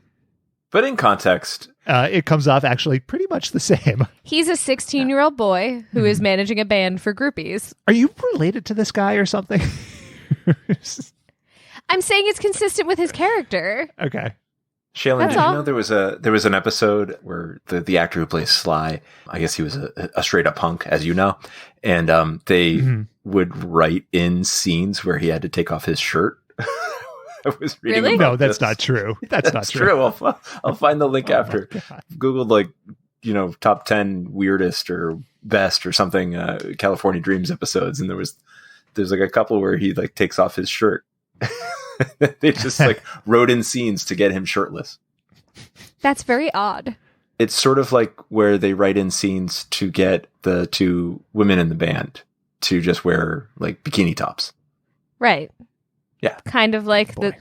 But in context, It comes off actually pretty much the same. He's a 16-year-old boy who is managing a band for groupies. Are you related to this guy or something? I'm saying it's consistent with his character. Okay. Shaylin, That's did you all. know there was an episode where the actor who plays Sly, I guess he was a straight up punk, as you know, and they would write in scenes where he had to take off his shirt. I was reading Really? about No, that's this. not true. That's not true. true. I'll find the link after. God. Googled top 10 weirdest or best or something California Dreams episodes, and there's like a couple where he like takes off his shirt. They just like wrote in scenes to get him shirtless. That's very odd. It's sort of like where they write in scenes to get the two women in the band to just wear like bikini tops. Right. Yeah. Kind of like Boy.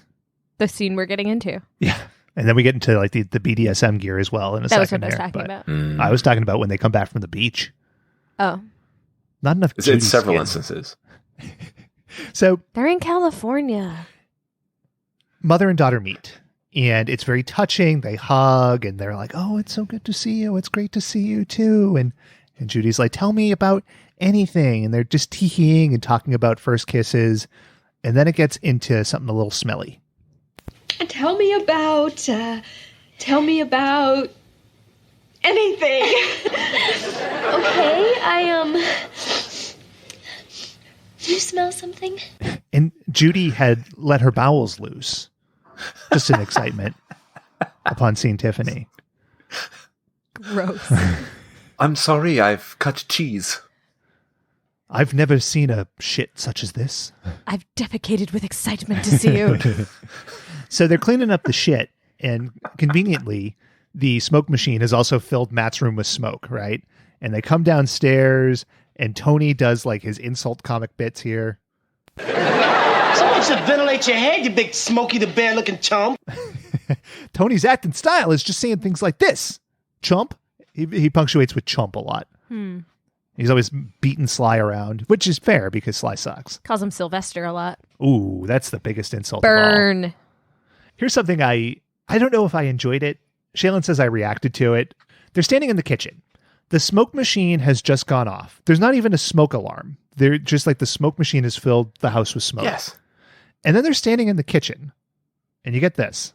the scene we're getting into. Yeah. And then we get into like the BDSM gear as well in a That was second. what I was here, talking but about. I was talking about when they come back from the beach. Oh. Not enough. It's Judy several skin. instances. So They're in California. mother and daughter meet, and it's very touching. They hug, and they're like, "Oh, it's so good to see you. It's great to see you too." And Judy's like, "Tell me about anything. And they're just teeing and talking about first kisses. And then it gets into something a little smelly. Tell me about anything. Okay, do you smell something? And Judy had let her bowels loose, just in excitement, upon seeing Tiffany. Gross. I'm sorry, I've cut cheese. I've never seen a shit such as this. I've defecated with excitement to see you. So they're cleaning up the shit, and conveniently, the smoke machine has also filled Matt's room with smoke, right? And they come downstairs, and Tony does like his insult comic bits here. Someone should ventilate your head, you big Smokey the Bear looking chump. Tony's acting style is just saying things like this. Chump. He punctuates with chump a lot. He's always beating Sly around, which is fair because Sly sucks. Calls him Sylvester a lot. Ooh, that's the biggest insult of all. Burn. Here's something I don't know if I enjoyed it. Shaylin says I reacted to it. They're standing in the kitchen. The smoke machine has just gone off. There's not even a smoke alarm. They're just like the smoke machine has filled the house with smoke. Yes. And then they're standing in the kitchen. And you get this.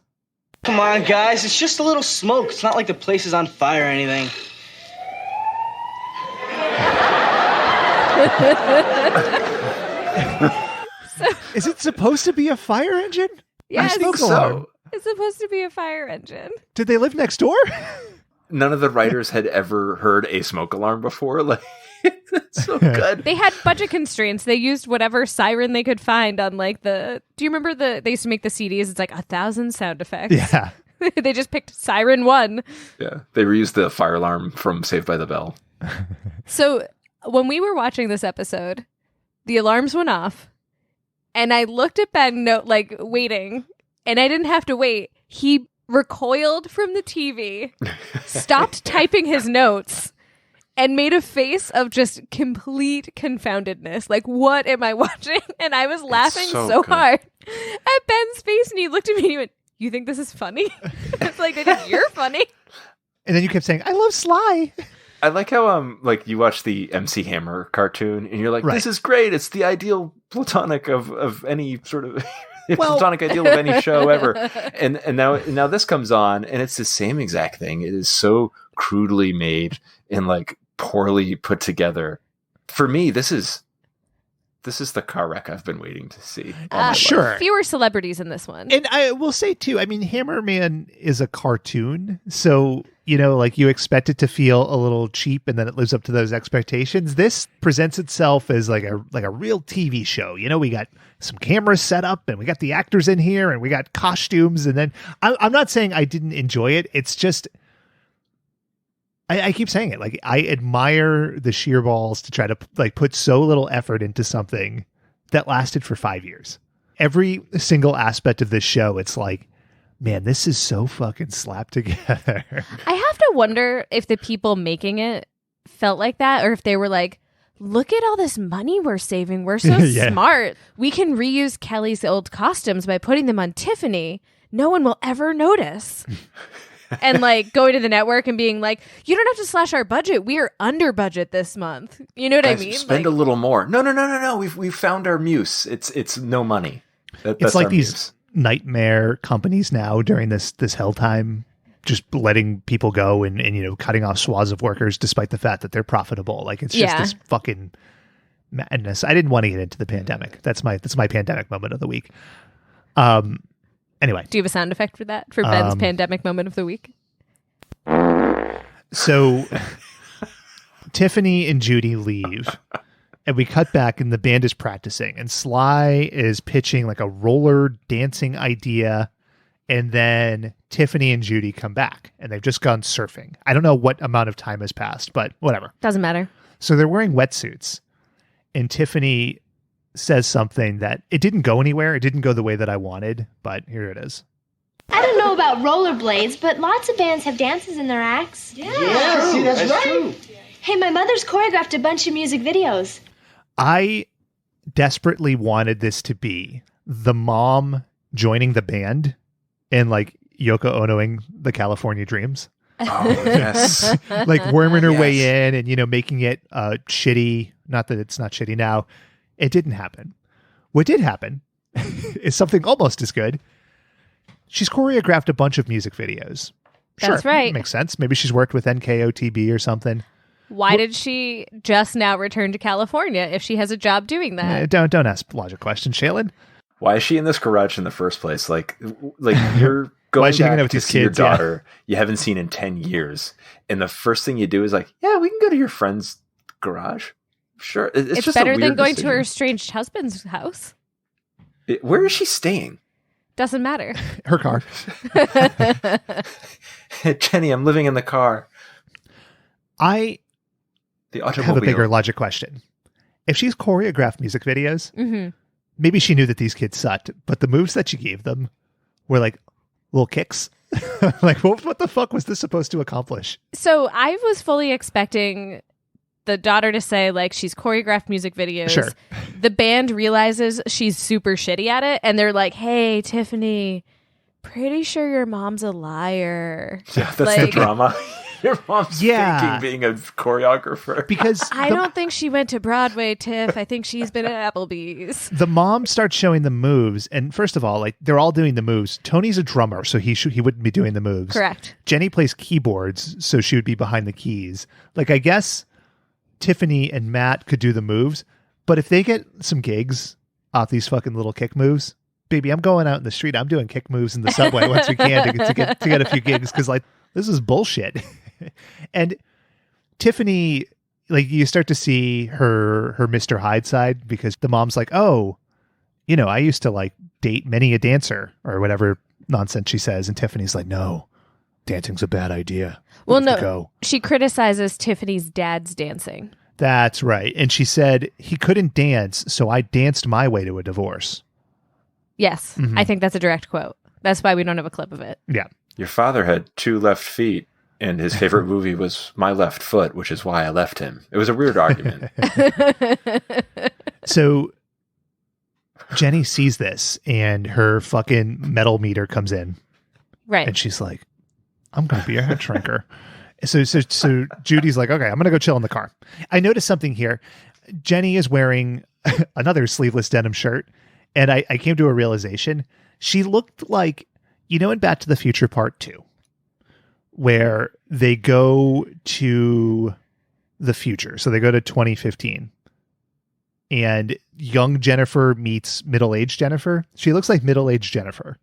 Come on, guys. It's just a little smoke. It's not like the place is on fire or anything. Is it supposed to be a fire engine? Yeah, I think so. It's supposed to be a fire engine. Did they live next door? None of the writers had ever heard a smoke alarm before. Like, it's so good. They had budget constraints. They used whatever siren they could find on like the... Do you remember they used to make the CDs? It's like 1,000 sound effects. Yeah. They just picked Siren 1. Yeah, they reused the fire alarm from Saved by the Bell. So when we were watching this episode, the alarms went off, and I looked at Ben, waiting, and I didn't have to wait. He recoiled from the TV, stopped typing his notes, and made a face of just complete confoundedness. Like, what am I watching? And I was laughing so hard at Ben's face, and he looked at me and he went, "You think this is funny?" It's like, I think you're funny. And then you kept saying, "I love Sly." I like how you watch the MC Hammer cartoon and you're like, Right. This is great. It's the ideal platonic of any sort of platonic ideal of any show ever. And now this comes on and it's the same exact thing. It is so crudely made and like poorly put together. For me, this is the car wreck I've been waiting to see. all my life. Sure. Fewer celebrities in this one. And I will say, too, I mean, Hammerman is a cartoon. So, like you expect it to feel a little cheap and then it lives up to those expectations. This presents itself as like a real TV show. We got some cameras set up and we got the actors in here and we got costumes. And then I'm not saying I didn't enjoy it. It's just... I keep saying it. Like, I admire the sheer balls to try to put so little effort into something that lasted for 5 years. Every single aspect of this show, it's like, man, this is so fucking slapped together. I have to wonder if the people making it felt like that, or if they were like, look at all this money we're saving. We're so Yeah. smart. We can reuse Kelly's old costumes by putting them on Tiffany. No one will ever notice. And going to the network and being like, you don't have to slash our budget. We are under budget this month. You know what Guys, I mean? Spend a little more. No. We've found our muse. It's no money. That's It's like our these muse. nightmare companies now during this hell time, just letting people go and cutting off swaths of workers despite the fact that they're profitable. Like, it's just this fucking madness. I didn't want to get into the pandemic. That's my pandemic moment of the week. Anyway. Do you have a sound effect for that? For Ben's pandemic moment of the week? So Tiffany and Judy leave and we cut back and the band is practicing and Sly is pitching like a roller dancing idea. And then Tiffany and Judy come back and they've just gone surfing. I don't know what amount of time has passed, but whatever. Doesn't matter. So they're wearing wetsuits and Tiffany says something that it didn't go anywhere. It didn't go the way that I wanted, but here it is. I don't know about rollerblades, but lots of bands have dances in their acts. Yeah, see, that's right. True. Hey, my mother's choreographed a bunch of music videos. I desperately wanted this to be the mom joining the band and Yoko Onoing the California Dreams. Oh, yes. Worming her Yes. way in and, making it shitty Not that it's not shitty now. It didn't happen. What did happen is something almost as good. She's choreographed a bunch of music videos. That's sure, right. Makes sense. Maybe she's worked with NKOTB or something. Why did she just now return to California if she has a job doing that? Don't ask logic questions, Shaylin. Why is she in this garage in the first place? Like you're going Why is she hanging back out with to these see your kids? Yeah. daughter you haven't seen in 10 years. And the first thing you do is like, yeah, we can go to your friend's garage. Sure. It's just better a than weird going decision. to her estranged husband's house. Where is she staying? Doesn't matter. Her car. Jenny, I'm living in the car. I The automobile. have a bigger logic question. If she's choreographed music videos, maybe she knew that these kids sucked, but the moves that she gave them were like little kicks. Like, what the fuck was this supposed to accomplish? So I was fully expecting the daughter to say, like, she's choreographed music videos. Sure. The band realizes she's super shitty at it, and they're like, hey, Tiffany, pretty sure your mom's a liar. Yeah, that's the drama. Your mom's faking being a choreographer. Because I don't think she went to Broadway, Tiff. I think she's been at Applebee's. the mom starts showing the moves, and first of all, like, they're all doing the moves. Tony's a drummer, so he wouldn't be doing the moves. Correct. Jenny plays keyboards, so she would be behind the keys. Like, I guess Tiffany and Matt could do the moves, but if they get some gigs off these fucking little kick moves, baby, I'm going out in the street. I'm doing kick moves in the subway once we can to get a few gigs, because, like, this is bullshit. And Tiffany, like, you start to see her Mr. Hyde side, because the mom's like, oh, you know, I used to, like, date many a dancer, or whatever nonsense she says. And Tiffany's like, no, dancing's a bad idea. Well, We have to no, go. she criticizes Tiffany's dad's dancing. That's right. And she said, he couldn't dance, so I danced my way to a divorce. Yes, Mhm. I think that's a direct quote. That's why we don't have a clip of it. Yeah. Your father had 2 left feet, and his favorite movie was My Left Foot, which is why I left him. It was a weird argument. So Jenny sees this, and her fucking metal meter comes in. Right. And she's like, I'm going to be a head shrinker. So Judy's like, okay, I'm going to go chill in the car. I noticed something here. Jenny is wearing another sleeveless denim shirt. And I came to a realization. She looked like, you know, in Back to the Future Part 2, where they go to the future. So they go to 2015. And young Jennifer meets middle-aged Jennifer. She looks like middle-aged Jennifer.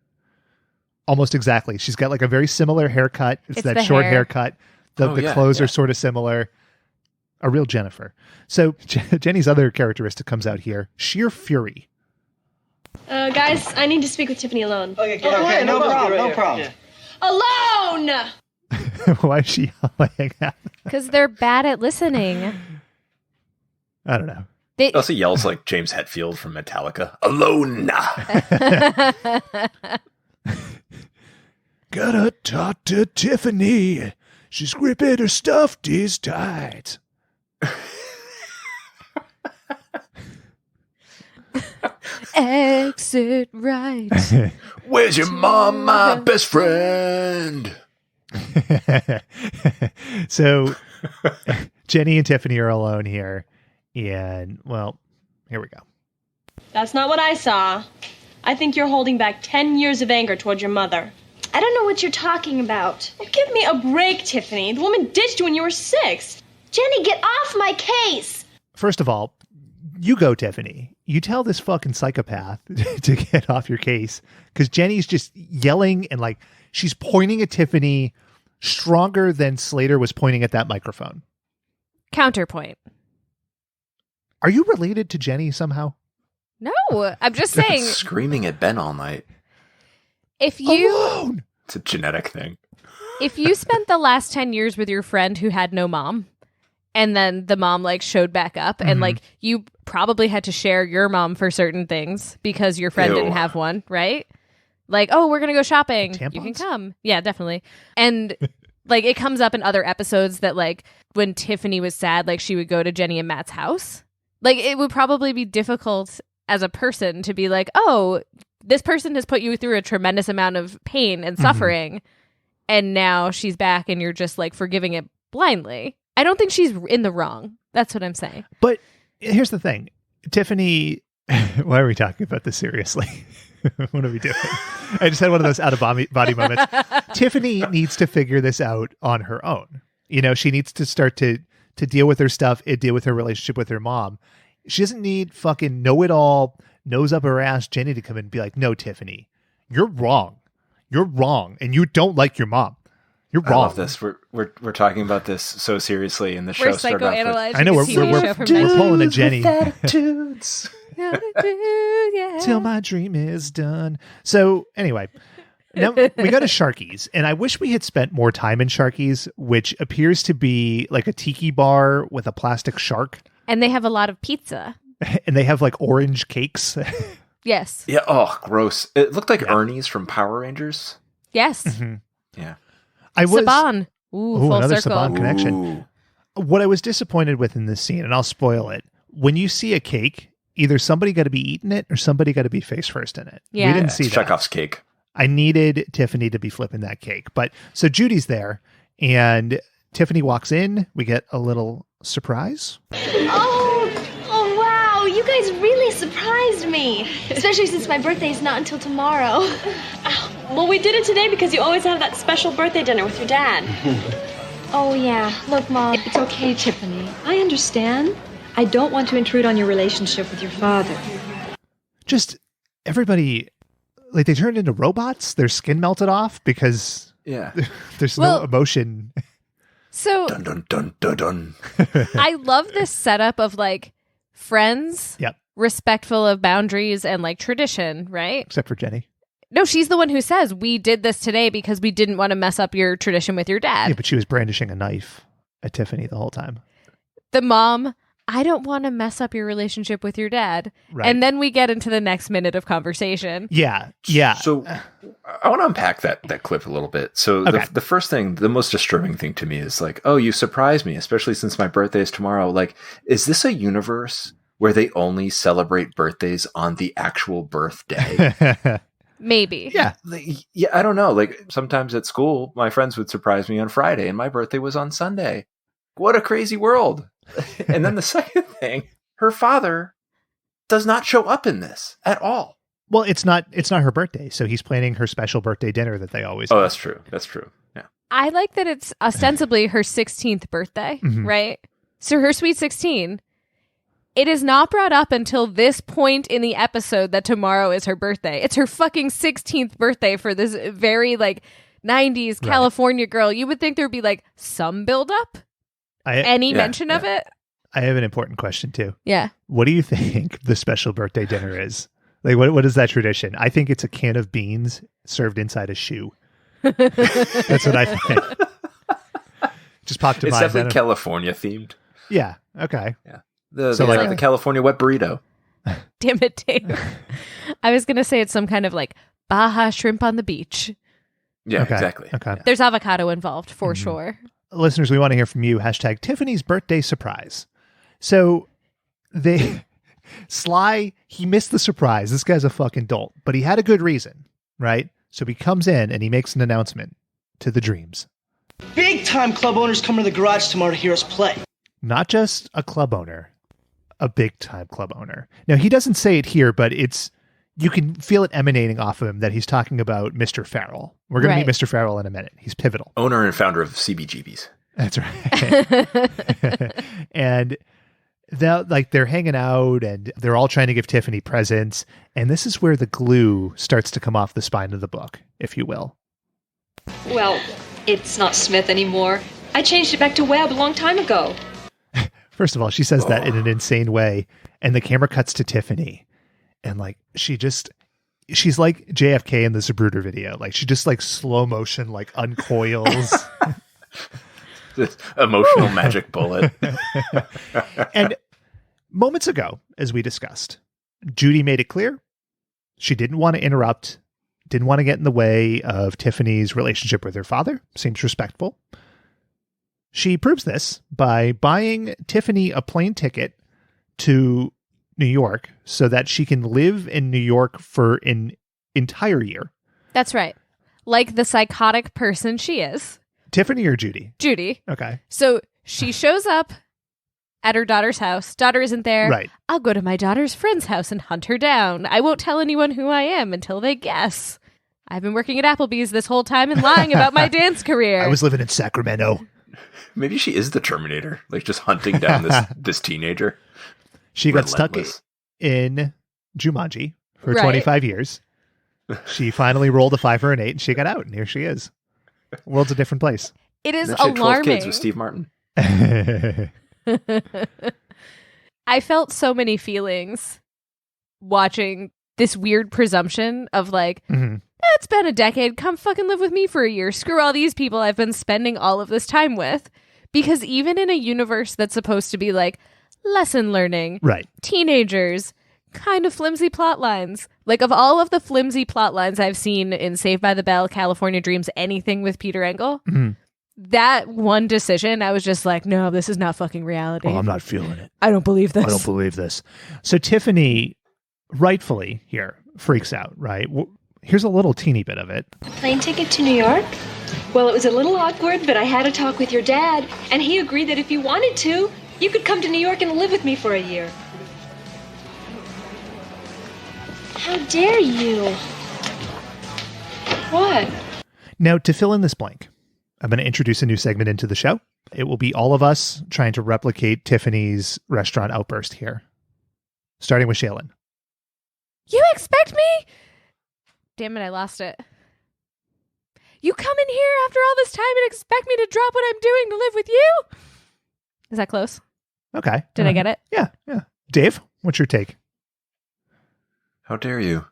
Almost exactly. She's got like a very similar haircut. It's that short hair. haircut. The clothes are sort of similar. A real Jennifer. So Jenny's other characteristic comes out here. Sheer fury. Guys, I need to speak with Tiffany alone. Okay, no problem. Alone! Why is she yelling at? Because they're bad at listening. I don't know. He also yells like James Hetfield from Metallica. Alone. Gotta talk to Tiffany. She's gripping her stuffies tight. Exit right. Where's your mom, my best friend? So Jenny and Tiffany are alone here. And, well, here we go. That's not what I saw. I think you're holding back 10 years of anger toward your mother. I don't know what you're talking about. Oh, give me a break, Tiffany. The woman ditched you when you were 6. Jenny, get off my case! First of all, you go, Tiffany. You tell this fucking psychopath to get off your case, because Jenny's just yelling and, like, she's pointing at Tiffany stronger than Slater was pointing at that microphone. Counterpoint. Are you related to Jenny somehow? No, I'm just saying. Screaming at Ben all night. If you Alone! It's a genetic thing. if you spent the last 10 years with your friend who had no mom, and then the mom like showed back up, and like you probably had to share your mom for certain things because your friend Ew. didn't have one, right? Like, oh, we're gonna go shopping. Tampons? You can come. Yeah, definitely. And like it comes up in other episodes that like when Tiffany was sad, like she would go to Jenny and Matt's house. Like it would probably be difficult as a person to be like, oh, this person has put you through a tremendous amount of pain and suffering, and now she's back and you're just like forgiving it blindly. I don't think she's in the wrong. That's what I'm saying. But here's the thing. Tiffany, why are we talking about this seriously? What are we doing? I just had one of those out of body moments. Tiffany needs to figure this out on her own. She needs to start to deal with her stuff and deal with her relationship with her mom. She doesn't need fucking know-it-all, nose up her ass Jenny to come in and be like, no, Tiffany, you're wrong. You're wrong. And you don't like your mom. You're wrong. I love this. We're talking about this so seriously, and the show started off with, I know we're pulling a Jenny. Attitudes. Till my dream is done. So anyway, now we go to Sharky's, and I wish we had spent more time in Sharky's, which appears to be like a tiki bar with a plastic shark. And they have a lot of pizza. And they have like orange cakes. Yes. Yeah. Oh, gross. It looked like Ernie's from Power Rangers. Yes. Mm-hmm. Yeah. Saban. Full another circle. Saban connection. What I was disappointed with in this scene, and I'll spoil it, when you see a cake, either somebody got to be eating it or somebody got to be face first in it. Yeah. We didn't see that. Chekhov's cake. I needed Tiffany to be flipping that cake. But so Judy's there, and Tiffany walks in. We get a little surprise. Oh, wow. You guys really surprised me. Especially since my birthday's not until tomorrow. Well, we did it today because you always have that special birthday dinner with your dad. Oh, yeah. Look, Mom. It's okay, Tiffany. I understand. I don't want to intrude on your relationship with your father. Just everybody, like they turned into robots. Their skin melted off because there's no emotion. So dun, dun, dun, dun, dun. I love this setup of like friends, respectful of boundaries and like tradition, right? Except for Jenny. No, she's the one who says we did this today because we didn't want to mess up your tradition with your dad. Yeah, but she was brandishing a knife at Tiffany the whole time. The mom, I don't want to mess up your relationship with your dad. Right. And then we get into the next minute of conversation. Yeah. So I want to unpack that clip a little bit. So the first thing, the most disturbing thing to me is like, oh, you surprised me, especially since my birthday is tomorrow. Like, is this a universe where they only celebrate birthdays on the actual birthday? Maybe. Yeah. Yeah, I don't know. Like sometimes at school, my friends would surprise me on Friday and my birthday was on Sunday. What a crazy world. And then the second thing, her father does not show up in this at all. Well, it's not her birthday, so he's planning her special birthday dinner that they always do. That's true. That's true. Yeah. I like that it's ostensibly her 16th birthday, right? So her sweet 16. It is not brought up until this point in the episode that tomorrow is her birthday. It's her fucking 16th birthday for this very like 90s California girl. You would think there'd be like some build up. Any mention of it? I have an important question too. Yeah. What do you think the special birthday dinner is? Like, what is that tradition? I think it's a can of beans served inside a shoe. That's what I think. Just popped to mind. It's definitely California themed. Yeah. Okay. Yeah. The California wet burrito. Damn it, Dave. I was going to say it's some kind of like Baja shrimp on the beach. Yeah, exactly. Okay. There's avocado involved for sure. Listeners, we want to hear from you. # Tiffany's birthday surprise. So Sly, he missed the surprise. This guy's a fucking dolt, but he had a good reason, right? So he comes in and he makes an announcement to the Dreams. Big time club owners coming to the garage tomorrow to hear us play. Not just a club owner, a big time club owner. Now, he doesn't say it here, but you can feel it emanating off of him that he's talking about Mr. Farrell. We're going to meet Mr. Farrell in a minute. He's pivotal. Owner and founder of CBGB's. That's right. And they're hanging out and they're all trying to give Tiffany presents. And this is where the glue starts to come off the spine of the book, if you will. Well, it's not Smith anymore. I changed it back to Webb a long time ago. First of all, she says that in an insane way. And the camera cuts to Tiffany. And like, she's like JFK in the Zapruder video. Like she just like slow motion, like uncoils. This emotional magic bullet. And moments ago, as we discussed, Judy made it clear she didn't want to interrupt, didn't want to get in the way of Tiffany's relationship with her father. Seems respectful. She proves this by buying Tiffany a plane ticket to New York so that she can live in New York for an entire year. That's right. Like the psychotic person she is. Tiffany or Judy? Judy. Okay. So she shows up at her daughter's house. Daughter isn't there. Right. I'll go to my daughter's friend's house and hunt her down. I won't tell anyone who I am until they guess. I've been working at Applebee's this whole time and lying about my dance career. I was living in Sacramento. Maybe she is the Terminator, like just hunting down this teenager. She got stuck Relentless. in Jumanji for Right. 25 years. She finally rolled a 5 or an 8 and she got out, and here she is. World's a different place. It is And then she had 12 alarming. kids with Steve Martin. I felt so many feelings watching this weird presumption of like, it's been a decade. Come fucking live with me for a year. Screw all these people I've been spending all of this time with. Because even in a universe that's supposed to be like lesson learning, Right. teenagers, kind of flimsy plot lines. Like of all of the flimsy plot lines I've seen in Saved by the Bell, California Dreams, anything with Peter Engel, that one decision, I was just like, no, this is not fucking reality. Oh, I'm not feeling it. I don't believe this. I don't believe this. So Tiffany, rightfully here, freaks out, right? Here's a little teeny bit of it. Plane ticket to New York? Well, it was a little awkward, but I had a talk with your dad, and he agreed that if you wanted to, you could come to New York and live with me for a year. How dare you? What? Now, to fill in this blank, I'm going to introduce a new segment into the show. It will be all of us trying to replicate Tiffany's restaurant outburst here. Starting with Shaylin. You expect me? Damn it, I lost it. You come in here after all this time and expect me to drop what I'm doing to live with you? Is that close? Okay. Did I get it? Yeah. Dave, what's your take? How dare you?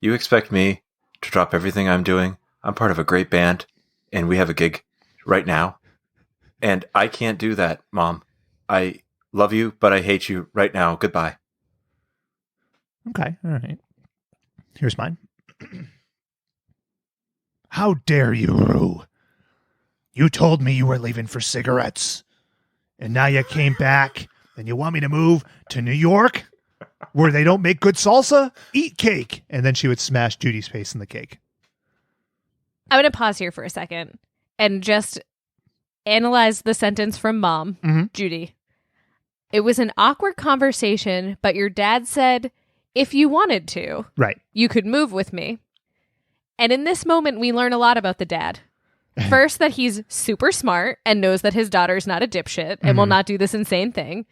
You expect me to drop everything I'm doing? I'm part of a great band, and we have a gig right now. And I can't do that, Mom. I love you, but I hate you right now. Goodbye. Okay. All right. Here's mine. How dare you, Rue? You told me you were leaving for cigarettes, and now you came back and you want me to move to New York where they don't make good salsa? Eat cake. And then she would smash Judy's face in the cake. I'm going to pause here for a second and just analyze the sentence from Mom, Judy. It was an awkward conversation, but your dad said, if you wanted to, Right. you could move with me. And in this moment, we learn a lot about the dad. First, that he's super smart and knows that his daughter's not a dipshit and will not do this insane thing.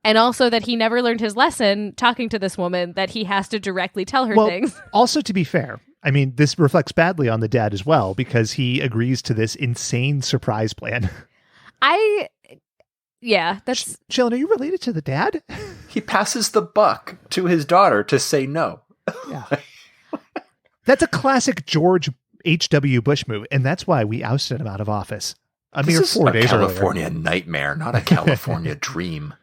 And also that he never learned his lesson talking to this woman, that he has to directly tell her things. Also, to be fair, I mean, this reflects badly on the dad as well, because he agrees to this insane surprise plan. Yeah, that's... Shaylin, are you related to the dad? He passes the buck to his daughter to say no. Yeah. That's a classic George H.W. Bush move, and that's why we ousted him out of office a mere 4 days earlier. California nightmare, not a California dream.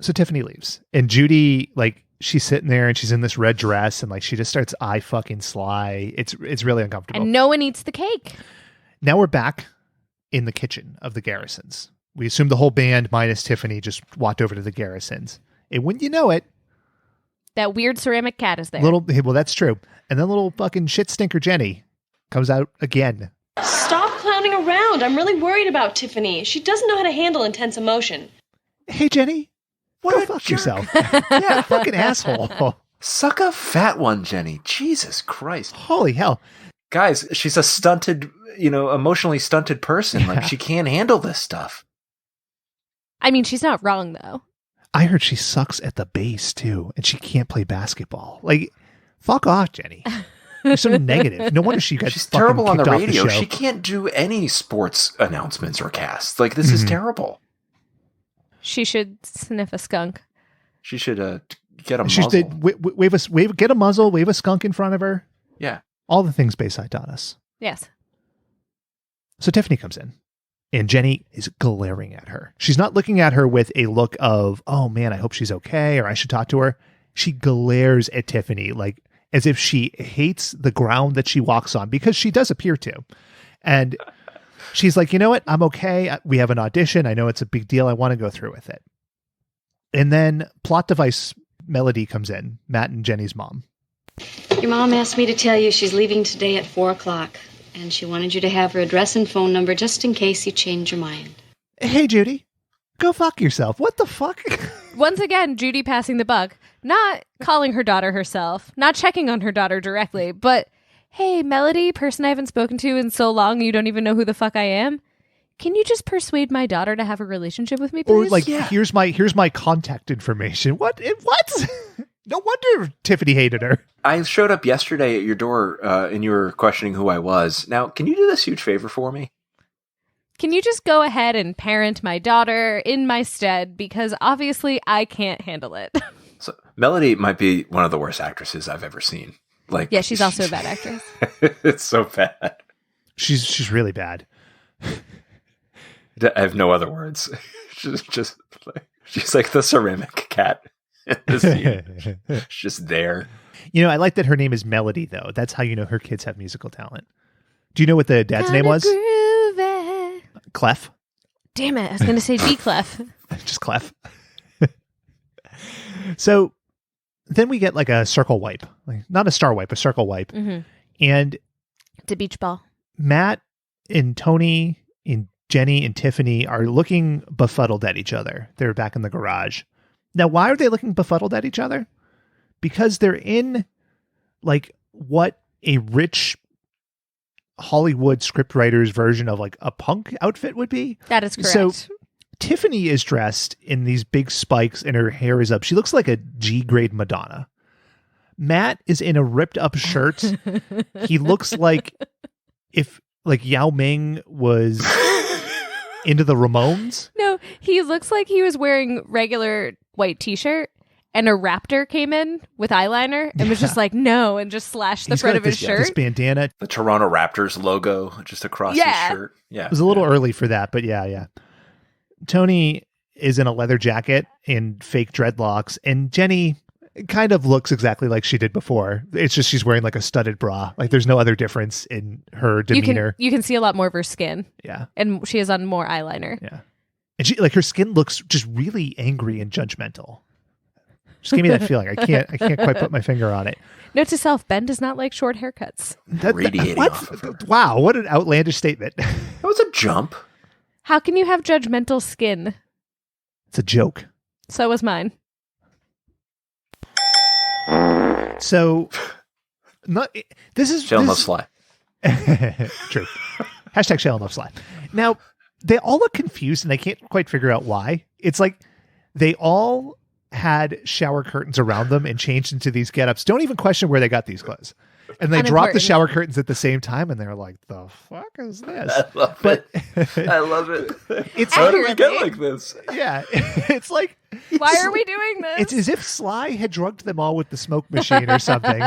So Tiffany leaves, and Judy, like, she's sitting there and she's in this red dress, and like she just starts eye fucking sly. It's really uncomfortable. And no one eats the cake. Now we're back in the kitchen of the Garrisons. We assume the whole band minus Tiffany just walked over to the Garrisons, and wouldn't you know it, That weird ceramic cat is there. well, that's true. And then little fucking shit stinker Jenny comes out again. Stop clowning around. I'm really worried about Tiffany. She doesn't know how to handle intense emotion. Hey, Jenny. Go fuck yourself. Yeah, fucking asshole. Suck a fat one, Jenny. Jesus Christ. Holy hell. Guys, she's a stunted, emotionally stunted person. Like, she can't handle this stuff. I mean, she's not wrong, though. I heard she sucks at the bass, too, and she can't play basketball. Like, fuck off, Jenny. You're so negative. No wonder she's terrible on the kicked off radio. show. She can't do any sports announcements or casts. Like, this is terrible. She should sniff a skunk. She should get a She muzzle. did get a muzzle, wave a skunk in front of her. Yeah. All the things Bayside taught us. Yes. So Tiffany comes in, and Jenny is glaring at her. She's not looking at her with a look of, oh man, I hope she's okay, or I should talk to her. She glares at Tiffany like as if she hates the ground that she walks on, because she does appear to. And she's like, you know what? I'm okay. We have an audition. I know it's a big deal. I want to go through with it. And then plot device Melody comes in, Matt and Jenny's mom. Your mom asked me to tell you she's leaving today at 4:00, and she wanted you to have her address and phone number just in case you change your mind. Hey, Judy. Go fuck yourself. What the fuck? Once again, Judy passing the buck, not calling her daughter herself, not checking on her daughter directly, but hey, Melody, person I haven't spoken to in so long, you don't even know who the fuck I am. Can you just persuade my daughter to have a relationship with me, please? Or like, here's my contact information. What? No wonder Tiffany hated her. I showed up yesterday at your door and you were questioning who I was. Now, can you do this huge favor for me? Can you just go ahead and parent my daughter in my stead? Because obviously I can't handle it. So, Melody might be one of the worst actresses I've ever seen. Like, yeah, she's also a bad actress. It's so bad. She's really bad. I have no other words. She's like the ceramic cat. She's just there. You know, I like that her name is Melody, though. That's how you know her kids have musical talent. Do you know what the dad's name was? Clef. Damn it. I was going to say G Clef. Just Clef. So then we get like a circle wipe. Like, not a star wipe, a circle wipe. Mm-hmm. And It's a beach ball. Matt and Tony and Jenny and Tiffany are looking befuddled at each other. They're back in the garage. Now, why are they looking befuddled at each other? Because they're in like what a rich Hollywood scriptwriter's version of like a punk outfit would be. That is correct. So Tiffany is dressed in these big spikes and her hair is up. She looks like a G-grade Madonna. Matt is in a ripped up shirt. He looks like if like Yao Ming was into the Ramones. No, he looks like he was wearing regular white t-shirt and a raptor came in with eyeliner and was just like, no, and just slashed the front of his shirt. This bandana. The Toronto Raptors logo just across his shirt. Yeah. It was a little early for that, but yeah. Tony is in a leather jacket and fake dreadlocks, and Jenny kind of looks exactly like she did before. It's just she's wearing like a studded bra. Like there's no other difference in her demeanor. You can see a lot more of her skin. Yeah. And she has on more eyeliner. Yeah. And she like her skin looks just really angry and judgmental. Just gave me that feeling. I can't quite put my finger on it. Note to self, Ben does not like short haircuts. Radiating off of her. Wow, what an outlandish statement. That was a jump. How can you have judgmental skin? It's a joke. So was mine. So, this is... Shale Love Sly. True. Hashtag Shale Love Sly. Now, they all look confused and they can't quite figure out why. It's like they all had shower curtains around them and changed into these getups. Don't even question where they got these clothes. And they dropped the shower curtains at the same time, and they're like, "The fuck is this?" I love it. I love it. It's how did we get like this? Yeah, it's like, why are we doing this? It's as if Sly had drugged them all with the smoke machine or something,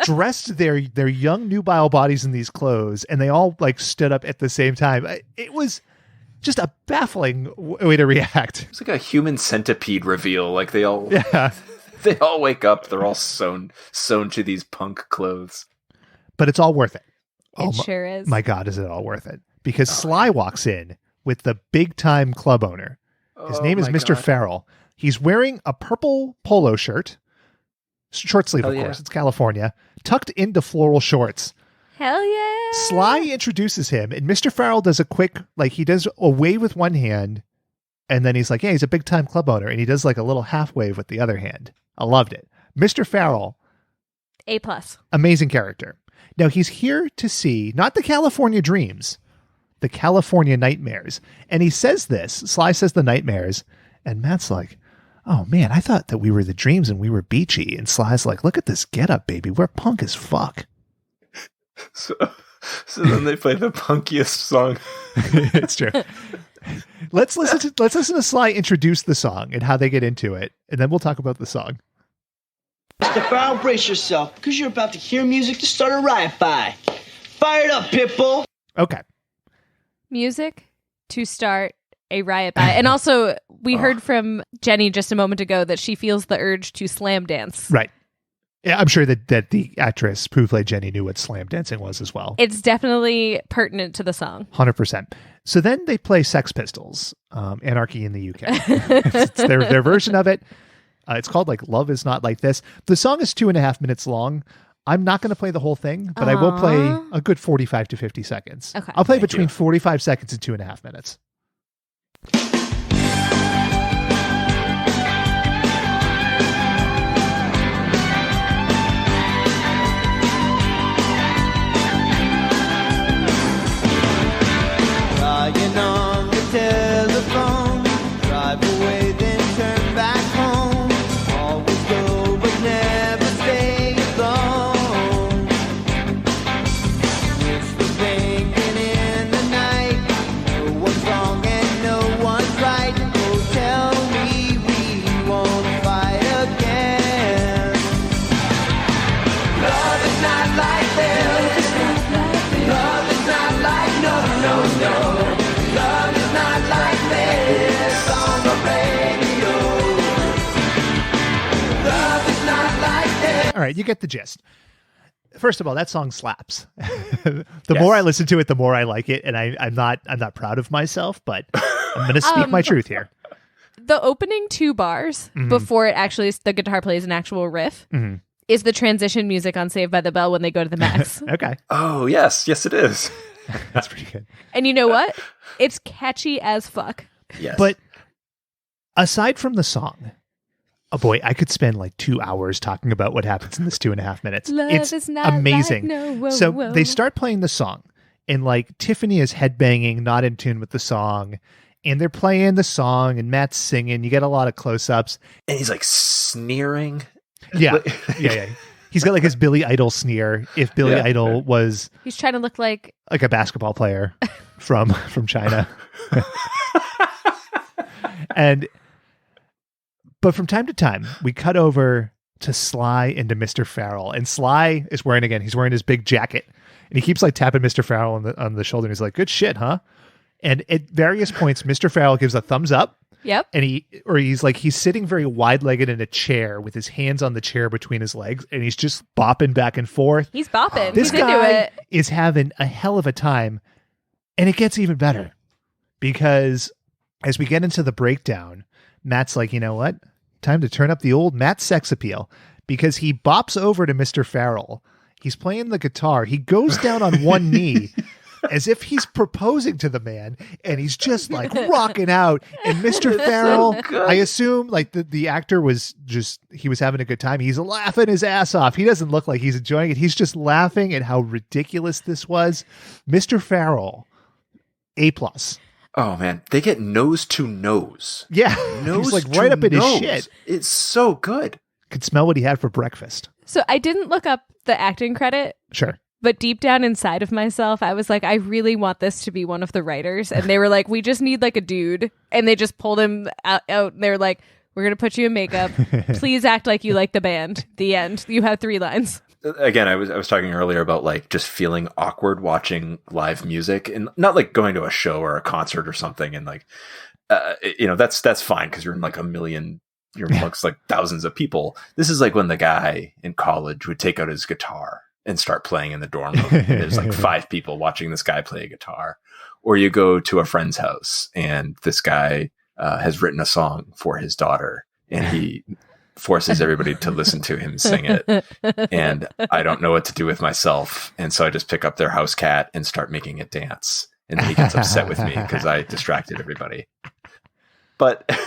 dressed their young nubile bodies in these clothes, and they all like stood up at the same time. It was just a baffling way to react. It's like a human centipede reveal. Like they all, they all wake up. They're all sewn to these punk clothes. But it's all worth it. It sure is. My God, is it all worth it? Because Sly walks in with the big time club owner. His name is Mr. Farrell. He's wearing a purple polo shirt, short sleeve, of course. It's California, tucked into floral shorts. Hell yeah. Sly introduces him, and Mr. Farrell does a quick, like, he does a wave with one hand, and then he's like, yeah, he's a big time club owner, and he does like a little half wave with the other hand. I loved it. Mr. Farrell. A+. Amazing character. Now, he's here to see, not the California Dreams, the California Nightmares. And he says this, Sly says the Nightmares, and Matt's like, oh man, I thought that we were the Dreams and we were beachy. And Sly's like, look at this getup, baby. We're punk as fuck. So then they play the punkiest song. It's true. Let's listen to Sly introduce the song and how they get into it, and then we'll talk about the song. Mr. Farrell, brace yourself, because you're about to hear music to start a riot by. Fire it up, Pitbull. Okay. Music to start a riot by. And also, we heard from Jenny just a moment ago that she feels the urge to slam dance. Right. Yeah, I'm sure that the actress who played Jenny knew what slam dancing was as well. It's definitely pertinent to the song. 100%. So then they play Sex Pistols, Anarchy in the UK. It's their version of it. It's called like Love Is Not Like This. The song is 2.5 minutes long. I'm not going to play the whole thing, but I will play a good 45 to 50 seconds. Okay. I'll play between 45 seconds and 2.5 minutes. right, you get the gist. First of all, that song slaps. More I listen to it, the more I like it, and I'm not proud of myself, but I'm going to speak my truth here. The opening 2 bars before it actually the guitar plays an actual riff is the transition music on Saved by the Bell when they go to the Max. Okay. Oh, yes, it is. That's pretty good. And you know what? It's catchy as fuck. Yes. But aside from the song, oh boy, I could spend like 2 hours talking about what happens in this 2.5 minutes. Love it's is not amazing. like no, whoa, so whoa. they start playing the song, and like Tiffany is headbanging, not in tune with the song, and they're playing the song, and Matt's singing. You get a lot of close-ups, and he's like sneering. Yeah, yeah. He's got like his Billy Idol sneer. If Billy Idol was, he's trying to look like a basketball player from China, But from time to time, we cut over to Sly and to Mr. Farrell. And Sly is he's wearing his big jacket. And he keeps like tapping Mr. Farrell on the shoulder. And he's like, good shit, huh? And at various points, Mr. Farrell gives a thumbs up. Yep. And he's sitting very wide-legged in a chair with his hands on the chair between his legs. And he's just bopping back and forth. He's bopping. This he's guy into it. is having a hell of a time. And it gets even better. Because as we get into the breakdown, Matt's like, you know what? Time to turn up the old Matt sex appeal, because he bops over to Mr. Farrell. He's playing the guitar. He goes down on one knee as if he's proposing to the man, and he's just like rocking out. And Mr. Farrell, I assume like the actor was having a good time. He's laughing his ass off. He doesn't look like he's enjoying it. He's just laughing at how ridiculous this was. Mr. Farrell, A+. Oh man, they get nose to nose. Yeah, nose he's like to right up in nose. his shit. It's so good. Could smell what he had for breakfast. So I didn't look up the acting credit. Sure. But deep down inside of myself, I was like, I really want this to be one of the writers. And they were like, we just need like a dude. And they just pulled him out. They're like, we're going to put you in makeup. Please act like you like the band. The end. You have 3 lines. Again, I was talking earlier about like just feeling awkward watching live music, and not like going to a show or a concert or something. And like, that's fine because you're in like you're amongst like thousands of people. This is like when the guy in college would take out his guitar and start playing in the dorm room. There's like 5 people watching this guy play a guitar. Or you go to a friend's house and this guy has written a song for his daughter, and he forces everybody to listen to him sing it. And I don't know what to do with myself. And so I just pick up their house cat and start making it dance. And then he gets upset with me because I distracted everybody. But, it's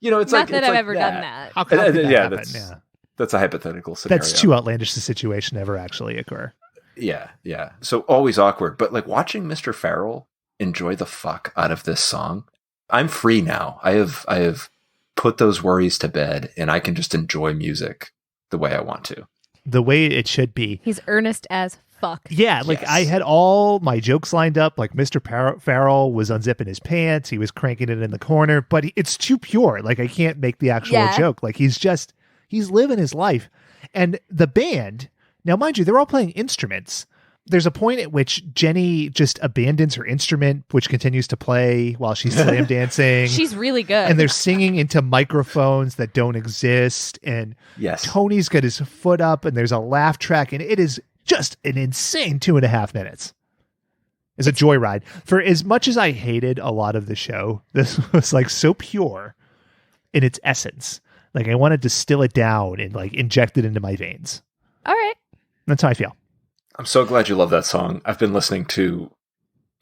Not like... that it's I've like ever done that. How could that happen? That's a hypothetical scenario. That's too outlandish a situation to ever actually occur. Yeah. So always awkward. But like watching Mr. Farrell enjoy the fuck out of this song, I'm free now. I have put those worries to bed, and I can just enjoy music the way I want to. The way it should be. He's earnest as fuck. Yeah, like Yes. I had all my jokes lined up. Like Mr. Farrell was unzipping his pants. He was cranking it in the corner, but it's too pure. Like I can't make the actual joke. Like he's living his life. And the band, now mind you, they're all playing instruments. There's a point at which Jenny just abandons her instrument, which continues to play while she's slam dancing. She's really good. And they're singing into microphones that don't exist. And Yes. Tony's got his foot up, and there's a laugh track, and it is just an insane 2.5 minutes. It's a joyride. For as much as I hated a lot of the show, this was like so pure in its essence. Like I want to distill it down and like inject it into my veins. All right. That's how I feel. I'm so glad you love that song. I've been listening to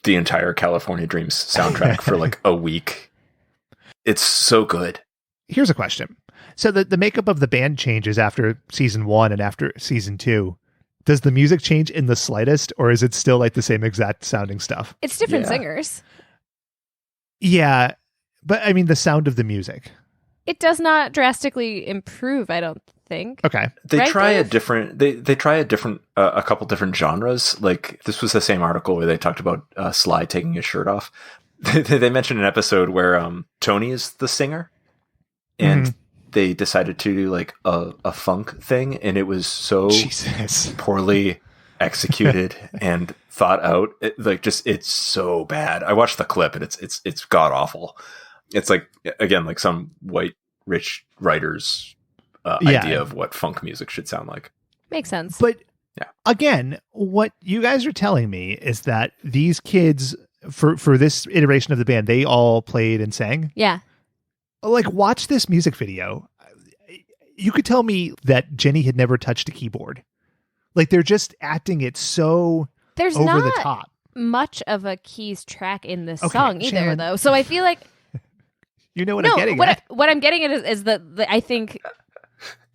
the entire California Dreams soundtrack for like a week. It's so good. Here's a question. So the makeup of the band changes after season 1 and after season 2. Does the music change in the slightest, or is it still like the same exact sounding stuff? It's different singers. Yeah, but I mean the sound of the music. It does not drastically improve, I don't think. Okay. They Right, try Dave? a different. They try a couple different genres. Like this was the same article where they talked about Sly taking his shirt off. They mentioned an episode where Tony is the singer, and they decided to do like a funk thing, and it was so poorly executed and thought out. It's so bad. I watched the clip, and it's god awful. It's like, again, like some white rich writer's idea of what funk music should sound like. Makes sense. But Yeah. again, what you guys are telling me is that these kids, for this iteration of the band, they all played and sang. Yeah. Like, watch this music video. You could tell me that Jenny had never touched a keyboard. Like, they're just acting it so There's over not the top. much of a keys track in this Okay, song either, Shannon. though. So I feel like You know what I'm getting what at. what I'm getting at is that I think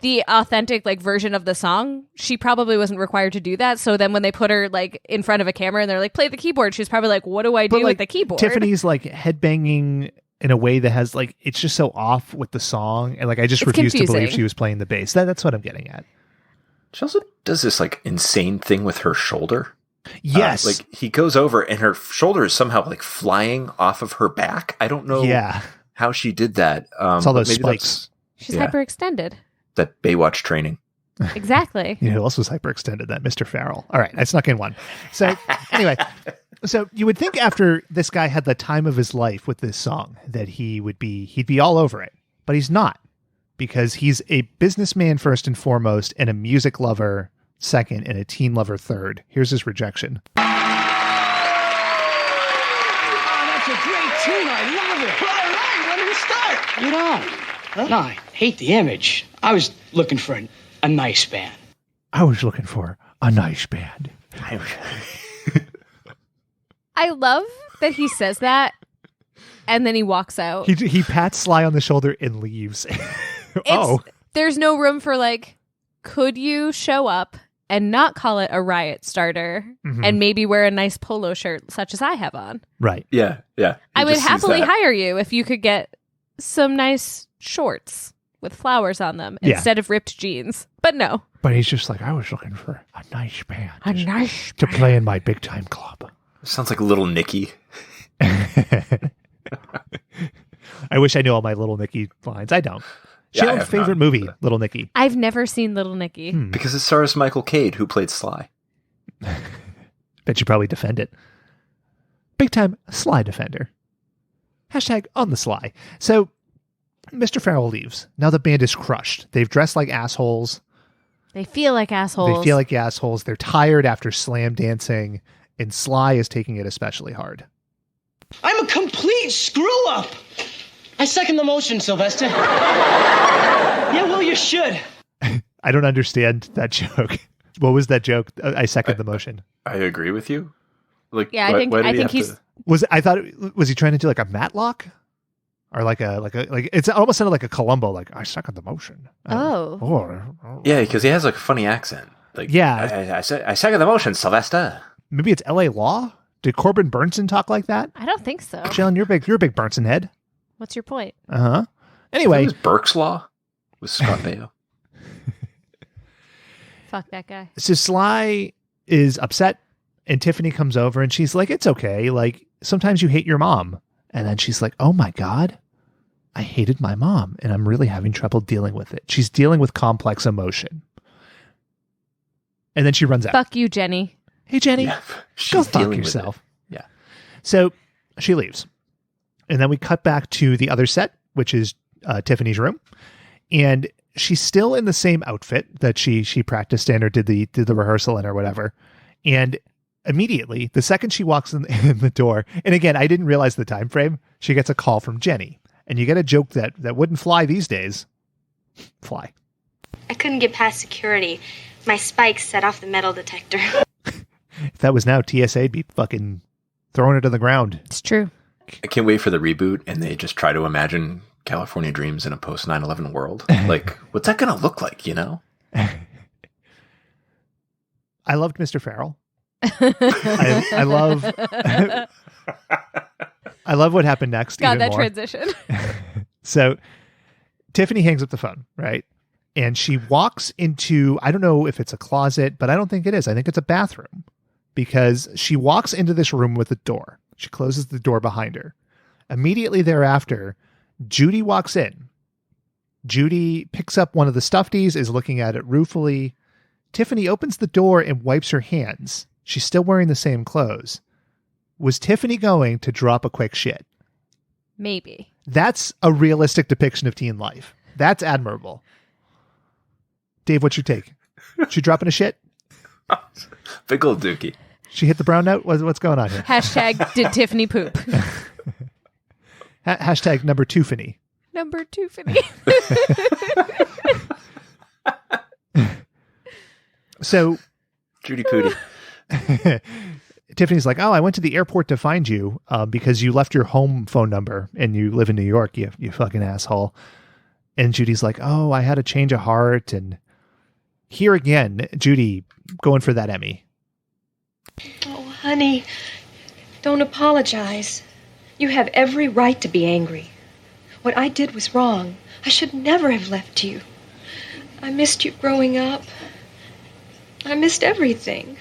the authentic like version of the song, she probably wasn't required to do that. So then when they put her like in front of a camera and they're like, play the keyboard, she's probably like, what do I do But, like, with the keyboard? Tiffany's like headbanging in a way that has like, it's just so off with the song. And like, I just It's refuse to believe confusing. she was playing the bass. That's what I'm getting at. She also does this like insane thing with her shoulder. Yes. Like he goes over and her shoulder is somehow like flying off of her back. I don't know Yeah. how she did that. It's all but those maybe spikes. She's yeah. hyperextended. That Baywatch training. Exactly. You know who else was hyperextended? That Mr. Farrell. All right, I snuck in one. So anyway, so you would think after this guy had the time of his life with this song that he'd be all over it, but he's not, because he's a businessman first and foremost, and a music lover second, and a teen lover third. Here's his rejection. Oh, that's a great tune. I love it. All right, when do we start? You don't. No, I hate the image. I was looking for a nice band. I was looking for a nice band. I love that he says that and then he walks out. He pats Sly on the shoulder and leaves. There's no room for like, could you show up and not call it a riot starter and maybe wear a nice polo shirt such as I have on? Right. Yeah. Yeah. I would just sees happily that. hire you if you could get some nice shorts with flowers on them instead of ripped jeans. But no. But he's just like, I was looking for a nice band. A nice to play in my big time club. Sounds like Little Nicky. I wish I knew all my Little Nicky lines. I don't. Yeah, I Shannon's have favorite none. movie, Little Nicky. I've never seen Little Nicky. Because it stars Michael Cade, who played Sly. Bet you probably defend it. Big time Sly defender. Hashtag on the sly. So Mr. Farrell leaves. Now the band is crushed. They've dressed like assholes. They feel like assholes. They feel like assholes. They're tired after slam dancing, and Sly is taking it especially hard. I'm a complete screw up. I second the motion, Sylvester. Yeah, well, you should. I don't understand that joke. What was that joke? I second the motion. I agree with you. Like, Yeah, why did I he think have he's to- Was he trying to do like a Matlock? Or like it's almost sounded like a Columbo, like I second the motion. Oh. Yeah, because he has like a funny accent. Like, Yeah. I second the motion, Sylvester. Maybe it's L.A. Law. Did Corbin Burnson talk like that? I don't think so. Jalen, you're a big Burnson head. What's your point? Anyway, It was Burke's Law with Scott Baio. Fuck that guy. so Sly is upset, and Tiffany comes over, and she's like, "It's okay. Like sometimes you hate your mom." And then she's like, "Oh my God, I hated my mom, and I'm really having trouble dealing with it." She's dealing with complex emotion. And then she runs out. Fuck you, Jenny. Hey, Jenny, Yeah, go she's fuck dealing with yourself. it. Yeah. So she leaves. And then we cut back to the other set, which is Tiffany's room. And she's still in the same outfit that she practiced in or did the rehearsal in or whatever. And immediately, the second she walks in the door, and again, I didn't realize the time frame, she gets a call from Jenny. And you get a joke that wouldn't fly these days. Fly. I couldn't get past security. My spikes set off the metal detector. If that was now, TSA'd be fucking throwing it to the ground. It's true. I can't wait for the reboot, and they just try to imagine California Dreams in a post 9/11 world. Like, what's that going to look like? You know? I loved Mr. Farrell. I love I love what happened next. God, even that more. transition. So Tiffany hangs up the phone, right? And she walks into, I don't know if it's a closet, but I don't think it is. I think it's a bathroom, because she walks into this room with a door. She closes the door behind her. Immediately thereafter, Judy walks in. Judy picks up one of the stuffies, is looking at it ruefully. Tiffany opens the door and wipes her hands. She's still wearing the same clothes. Was Tiffany going to drop a quick shit? Maybe. That's a realistic depiction of teen life. That's admirable. Dave, what's your take? She dropping a shit? Big old dookie. She hit the brown note? What's going on here? Hashtag did Tiffany poop? Hashtag number 2 Finney. Number 2 Finney. So Judy Pooty. Tiffany's like, oh, I went to the airport to find you because you left your home phone number and you live in New York, you fucking asshole. And Judy's like, oh, I had a change of heart. And here again, Judy going for that Emmy. Oh, honey, don't apologize. You have every right to be angry. What I did was wrong. I should never have left you. I missed you growing up. I missed everything.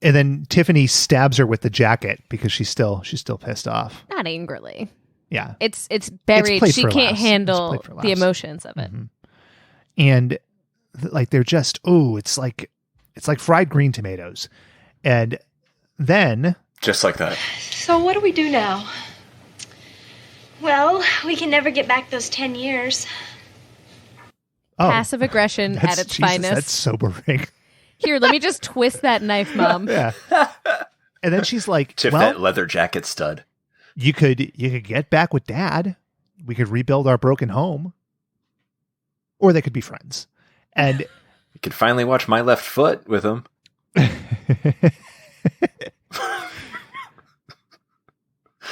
And then Tiffany stabs her with the jacket because she's still pissed off. Not angrily. Yeah. It's buried. It's she for can't laughs. handle It's played for the laughs. emotions of it. Mm-hmm. And like they're just, it's like fried green tomatoes. And then Just like that. So what do we do now? Well, we can never get back those 10 years. Passive aggression at its finest. That's sobering. Here, let me just twist that knife, Mom. Yeah. And then she's like, Tiff well, that leather jacket stud. you could get back with Dad. We could rebuild our broken home. Or they could be friends. And You could finally watch My Left Foot with him.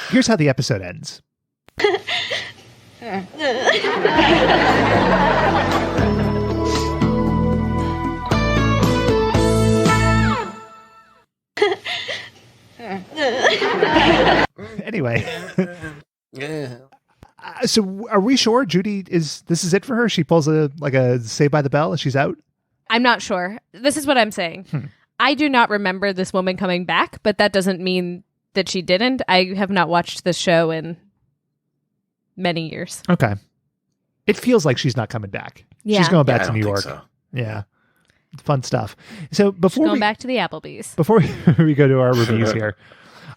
here's how the episode ends. Anyway. Yeah. So are we sure Judy this is it for her? She pulls a Saved by the Bell and she's out? I'm not sure. This is what I'm saying. I do not remember this woman coming back, but that doesn't mean that she didn't. I have not watched this show in many years. Okay. It feels like she's not coming back. Yeah. She's going back I to don't New think York. so. Yeah. Fun stuff. So She's before going back to the Applebee's. Before we go to our reviews here,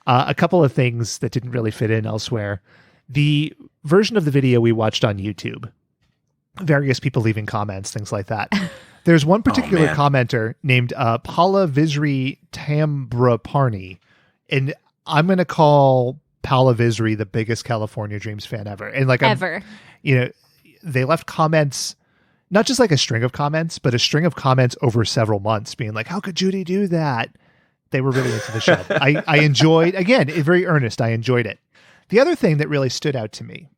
a couple of things that didn't really fit in elsewhere. The version of the video we watched on YouTube, various people leaving comments, things like that. There's one particular commenter named Paula Visri Tambraparni, and I'm going to call Paula Visri the biggest California Dreams fan ever. And Ever. They left comments, not just like a string of comments, but a string of comments over several months being like, how could Judy do that? They were really into the show. I enjoyed, again, very earnest. I enjoyed it. The other thing that really stood out to me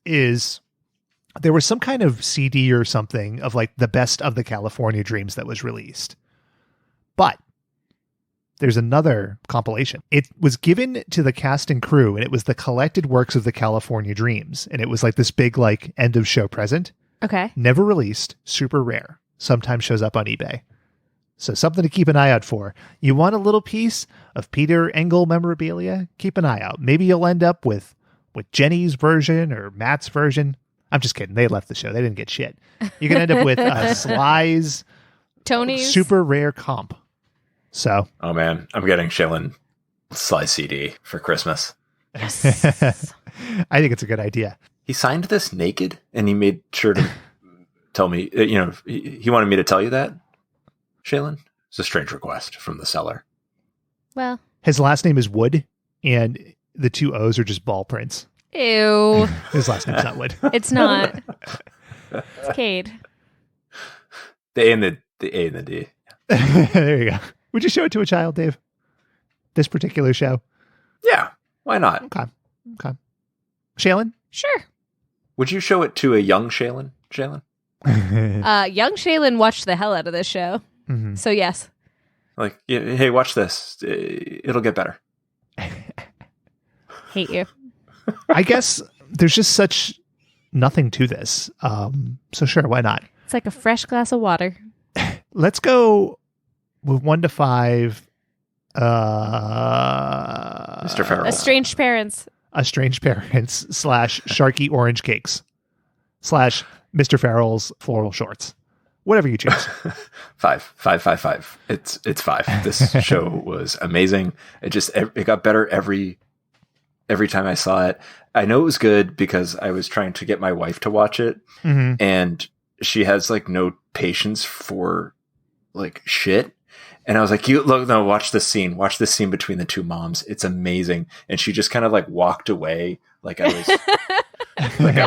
is there was some kind of CD or something of like the best of the California Dreams that was released. But there's another compilation. It was given to the cast and crew, and it was the collected works of the California Dreams. And it was like this big like end of show present. Okay. Never released, super rare. Sometimes shows up on eBay. So something to keep an eye out for. You want a little piece of Peter Engel memorabilia? Keep an eye out. Maybe you'll end up with Jenny's version or Matt's version. I'm just kidding. They left the show. They didn't get shit. You can end up with Sly's Tony's super rare comp. So. Oh man, I'm getting Shailen Sly CD for Christmas. Yes. I think it's a good idea. He signed this naked, and he made sure to tell me. He wanted me to tell you that, Shailen. It's a strange request from the seller. Well, his last name is Wood, and the two O's are just ball prints. Ew. His last name's not Wood. It's not. It's Cade. The A and the D. There you go. Would you show it to a child, Dave? This particular show? Yeah. Why not? Okay. Shailen? Sure. Would you show it to a young Shailen? Young Shailen watched the hell out of this show. Mm-hmm. So yes. Like, hey, watch this. It'll get better. Hate you. I guess there's just such nothing to this. So sure, why not? It's like a fresh glass of water. Let's go with 1 to 5. Mr. Farrell. Estranged parents. Estranged parents / Sharky orange cakes / Mr. Farrell's floral shorts. Whatever you choose. 5. It's 5. This show was amazing. It got better every time I saw it. I know it was good because I was trying to get my wife to watch it, Mm-hmm. and she has like no patience for like shit. And I was like, watch this scene. Watch this scene between the two moms. It's amazing. And she just kind of like walked away. Like I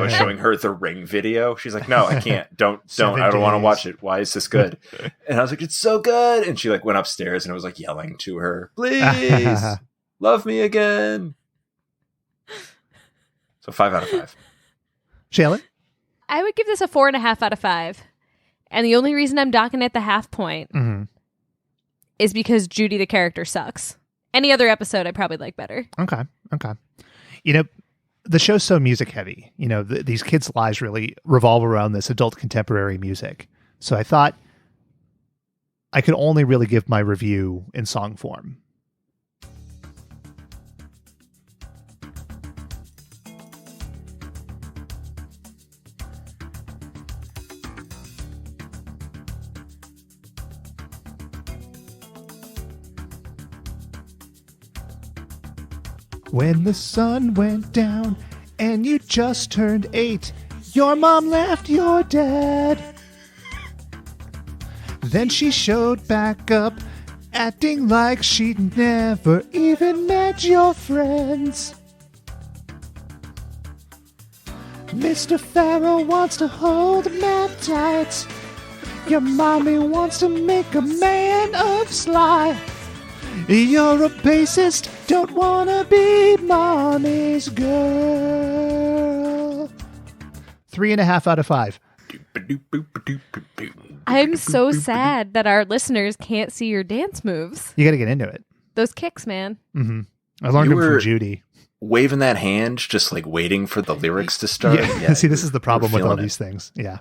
was showing her the Ring video. She's like, no, I can't. Don't. I don't want to watch it. Why is this good? And I was like, it's so good. And she like went upstairs and I was like yelling to her, please love me again. So 5 out of 5. Shaylin? I would give this a 4.5 out of 5. And the only reason I'm docking at the half point is because Judy, the character, sucks. Any other episode I probably like better. Okay. You know, the show's so music heavy. You know, these kids' lives really revolve around this adult contemporary music. So I thought I could only really give my review in song form. When the sun went down and you just turned 8, your mom left your dad. Then she showed back up, acting like she'd never even met your friends. Mr. Farrell wants to hold Matt tight. Your mommy wants to make a man of Sly. You're a bassist, don't wanna be mommy's girl. 3.5 out of 5. I'm so sad that our listeners can't see your dance moves. You gotta get into it. Those kicks, man. Mm-hmm. I learned them from Judy. Waving that hand, just like waiting for the lyrics to start. Yeah. See, this is the problem with all these things. Yeah.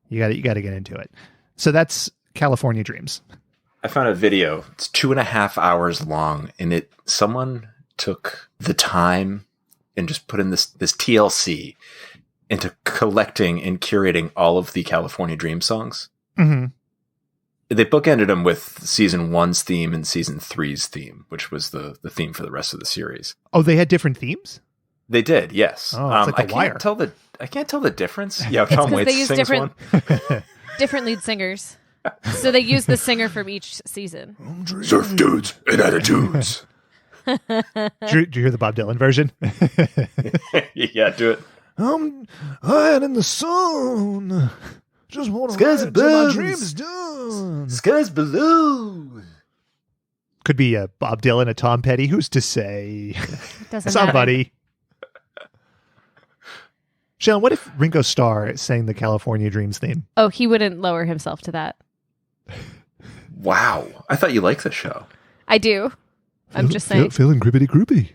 You gotta get into it. So that's California Dreams. I found a video. It's 2.5 hours long, and someone took the time and just put in this TLC into collecting and curating all of the California Dream songs. Mm-hmm. They bookended them with season 1's theme and season 3's theme, which was the theme for the rest of the series. Oh, they had different themes? They did, yes. Oh, it's like The Wire. I can't tell the difference. Yeah, Tom Waits sings different, one. different lead singers. So they use the singer from each season. Surf dudes and attitudes. Did you hear the Bob Dylan version? Yeah, do it. I'm high in the sun. Just want to ride till my dreams done. Sky's blue. Could be a Bob Dylan, a Tom Petty. Who's to say? Doesn't Somebody. Shaylin, what if Ringo Starr sang the California Dreams theme? Oh, he wouldn't lower himself to that. Wow. I thought you liked the show. I do. I'm just saying. Feeling grippity groupie.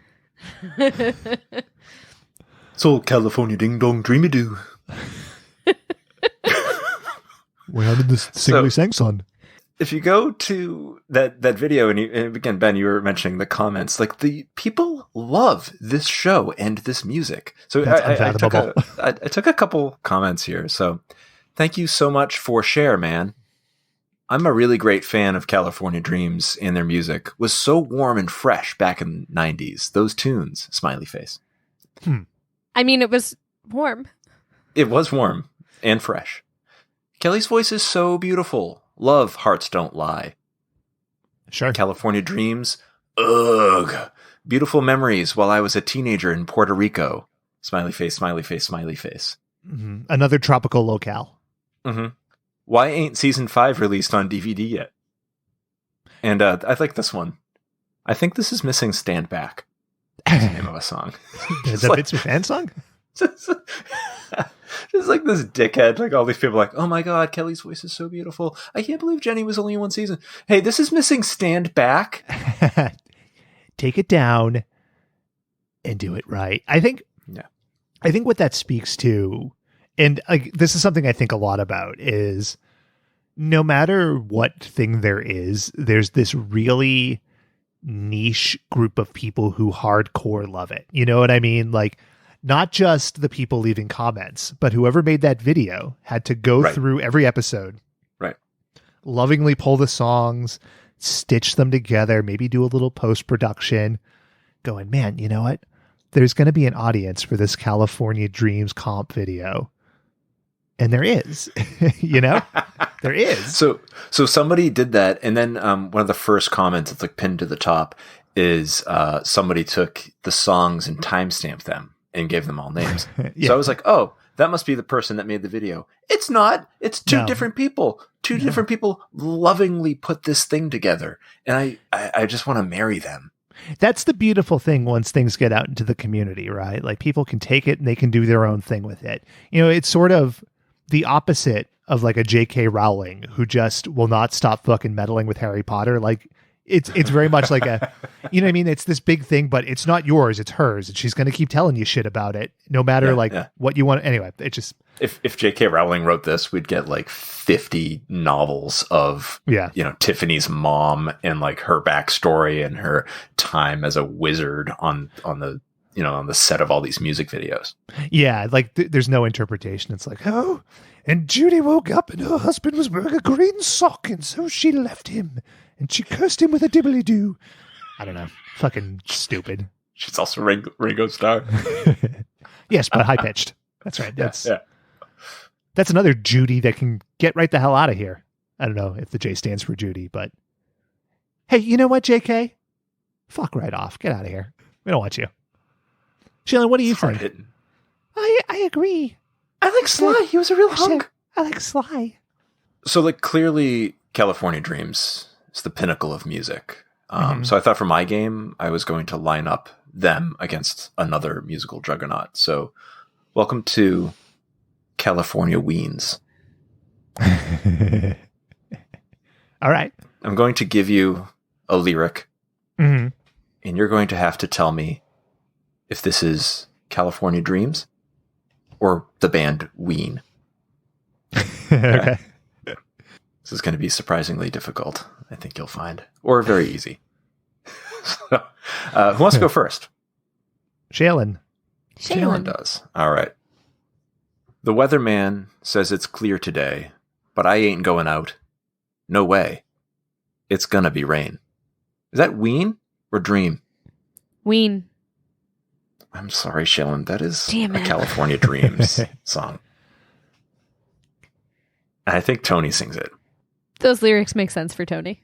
It's all California ding dong dreamy doo. Where I'm in this singly sang son. If you go to that video, and again, Ben, you were mentioning the comments, like the people love this show and this music. So I took a couple comments here. So thank you so much for share, man. I'm a really great fan of California Dreams, and their music was so warm and fresh back in the 90s. Those tunes, smiley face. I mean, it was warm. It was warm and fresh. Kelly's voice is so beautiful. Love Hearts Don't Lie. Sure. California Dreams. Ugh. Beautiful memories while I was a teenager in Puerto Rico. Smiley face, smiley face, smiley face. Mm-hmm. Another tropical locale. Mm-hmm. Why ain't season 5 released on DVD yet? And I like this one. I think this is missing Stand Back. That's the name of a song. Is that Vince McMahon song? Just like this dickhead, like all these people like, oh my God, Kelly's voice is so beautiful. I can't believe Jenny was only in one season. Hey, this is missing Stand Back. Take it down and do it right. I think what that speaks to, and this is something I think a lot about, is no matter what thing there is, there's this really niche group of people who hardcore love it. You know what I mean? Like, not just the people leaving comments, but whoever made that video had to go through every episode. Right. Lovingly pull the songs, stitch them together, maybe do a little post-production, going, man, you know what? There's going to be an audience for this California Dreams comp video. And there is, you know, There is. So somebody did that, and then one of the first comments that's like pinned to the top is somebody took the songs and timestamped them and gave them all names. Yeah. So I was like, oh, that must be the person that made the video. It's not. It's two No. different people. Two different people lovingly put this thing together, and I just want to marry them. That's the beautiful thing once things get out into the community, right? Like people can take it and they can do their own thing with it. You know, it's sort of the opposite of like a J.K. Rowling who just will not stop fucking meddling with Harry Potter. Like it's very much like a, you know what I mean? It's this big thing, but it's not yours, it's hers. And she's going to keep telling you shit about it no matter what you want. Anyway, it just. If J.K. Rowling wrote this, we'd get like 50 novels of, Tiffany's mom and like her backstory and her time as a wizard on the set of all these music videos. Yeah, like there's no interpretation. It's like, oh, and Judy woke up and her husband was wearing a green sock, and so she left him, and she cursed him with a dibbly-doo. I don't know. Fucking stupid. She's also Ringo Starr. Yes, but high-pitched. That's right. That's another Judy that can get right the hell out of here. I don't know if the J stands for Judy, but hey, you know what, JK? Fuck right off. Get out of here. We don't want you. Shailen, what do you think? Hitting. I agree. I like Sly. He was a real hunk. I like Sly. So, like, clearly, California Dreams is the pinnacle of music. So I thought for my game, I was going to line up them against another musical juggernaut. So, welcome to California Weens. All right. I'm going to give you a lyric, Mm-hmm. and you're going to have to tell me if this is California Dreams or the band Ween. Okay. This is going to be surprisingly difficult, I think you'll find, or very easy. So, who wants to go first? Shailen. Shailen does. All right. The weatherman says it's clear today, but I ain't going out. No way. It's gonna be rain. Is that Ween or Dream? Ween. I'm sorry, Shailen. That is Damn a it. California Dreams song. And I think Tony sings it. Those lyrics make sense for Tony.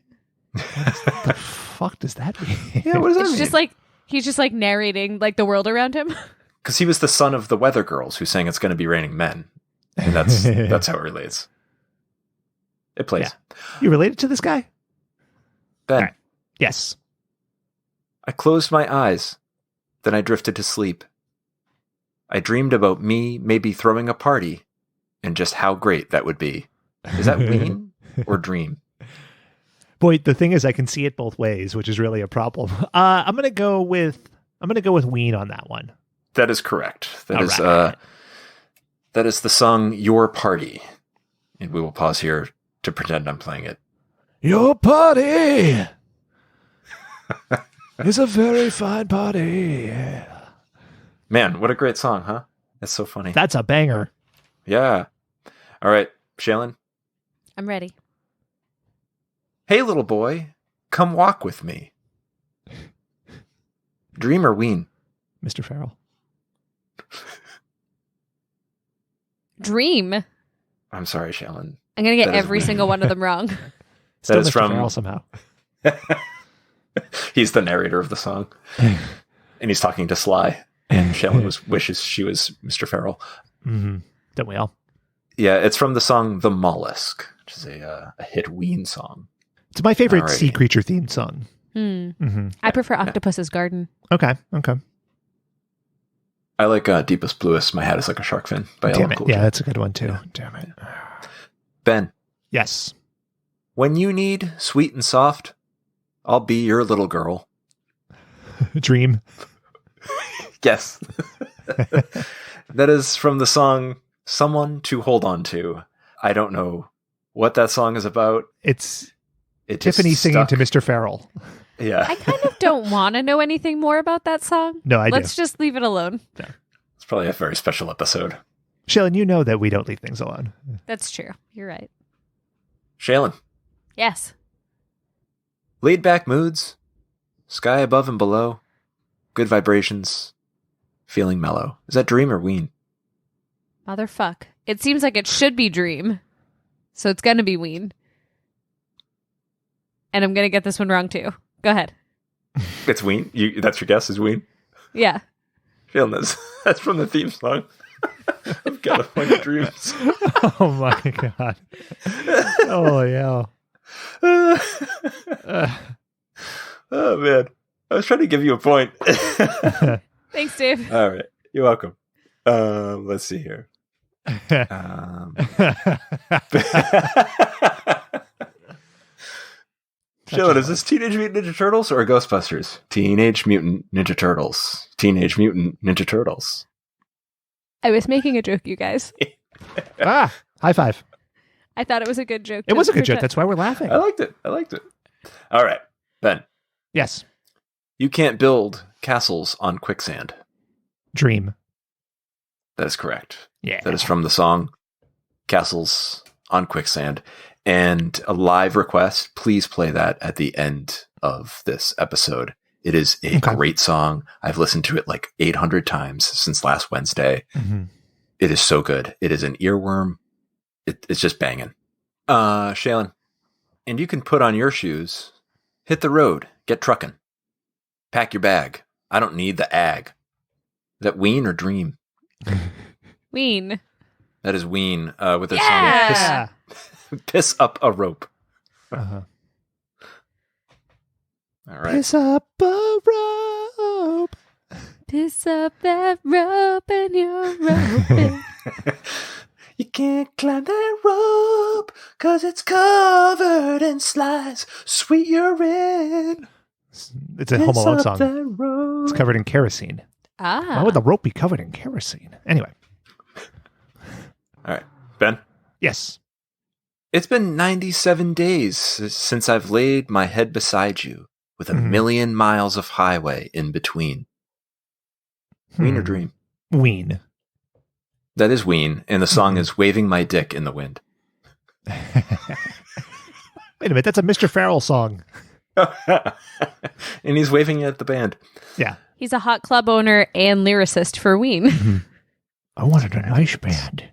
What the fuck does that mean? Yeah, what does that It's mean? just like he's just like narrating like the world around him. Because he was the son of the weather girls who sang "It's Gonna Be Raining Men," and that's how it relates. It plays. Yeah. You related to this guy? Ben, All right. Yes. I closed my eyes, then I drifted to sleep. I dreamed about me maybe throwing a party, and just how great that would be. Is that Ween or Dream? Boy, the thing is, I can see it both ways, which is really a problem. I'm gonna go with Ween on that one. That is correct. That All is right. that is the song "Your Party," and we will pause here to pretend I'm playing it. Your party is a very fine party. Man, what a great song, huh? That's so funny. That's a banger. Yeah. All right, Shailen. I'm ready. Hey, little boy, come walk with me. Dream or Ween? Mr. Farrell. Dream. I'm sorry, Shailen. I'm gonna get That is every Ween. single one of them wrong. Still is Mr. from- Farrell somehow. He's the narrator of the song. And he's talking to Sly. And Shailen wishes she was Mr. Farrell. Mm-hmm. Don't we all? Yeah, it's from the song The Mollusk, which is a hit Ween song. It's my favorite Alrighty. sea creature themed song. Hmm. I prefer Octopus's Garden. Okay. I like Deepest Bluest, My Hat is Like a Shark Fin by Damn Ellen it. Cool Yeah, J. that's a good one too. Damn it. Ben, Yes. when you need sweet and soft, I'll be your little girl. Dream. Yes. That is from the song Someone to Hold On To. I don't know what that song is about. It's It just Tiffany singing stuck. to Mr. Farrell. Yeah. I kind of don't want to know anything more about that song. No, I do. Let's just leave it alone. It's probably a very special episode. Shailen, you know that we don't leave things alone. That's true. You're right. Shailen, Yes. laid back moods, sky above and below, good vibrations, feeling mellow. Is that Dream or Ween? Motherfuck. It seems like it should be Dream. So it's going to be Ween. And I'm going to get this one wrong too. Go ahead. It's Ween? That's your guess is Ween? Yeah. Feeling this. That's from the theme song of California Dreams. Oh my God. Oh, yeah. Oh, man. I was trying to give you a point. Thanks, Dave. All right. You're welcome. Let's see here. Sheila, is this Teenage Mutant Ninja Turtles or Ghostbusters? Teenage Mutant Ninja Turtles. Teenage Mutant Ninja Turtles. I was making a joke, you guys. High five. I thought it was a good joke. It was a good joke. That's why we're laughing. I liked it. All right. Ben. Yes. You can't build castles on quicksand. Dream. That is correct. Yeah. That is from the song Castles on Quicksand. And a live request, please play that at the end of this episode. It is a great song. I've listened to it like 800 times since last Wednesday. Mm-hmm. It is so good. It is an earworm. It's just banging. Shaylin, and you can put on your shoes, hit the road, get truckin', pack your bag. I don't need the ag. Is that Ween or Dream? Ween. That is Ween with their Yeah. song Piss Up a Rope. Uh-huh. All right. Piss up a rope. Piss up that rope and you're roping. You can't climb that rope 'cause it's covered in slice. Sweet urine. It's a Home Alone Piss up song. that rope. It's covered in kerosene. Why would the rope be covered in kerosene? Anyway. All right. Ben? Yes. It's been 97 days since I've laid my head beside you with a million miles of highway in between. Ween or Dream? Ween. That is Ween, and the song is Waving My Dick in the Wind. Wait a minute, that's a Mr. Farrell song. And he's waving at the band. Yeah. He's a hot club owner and lyricist for Ween. I wanted a nice band.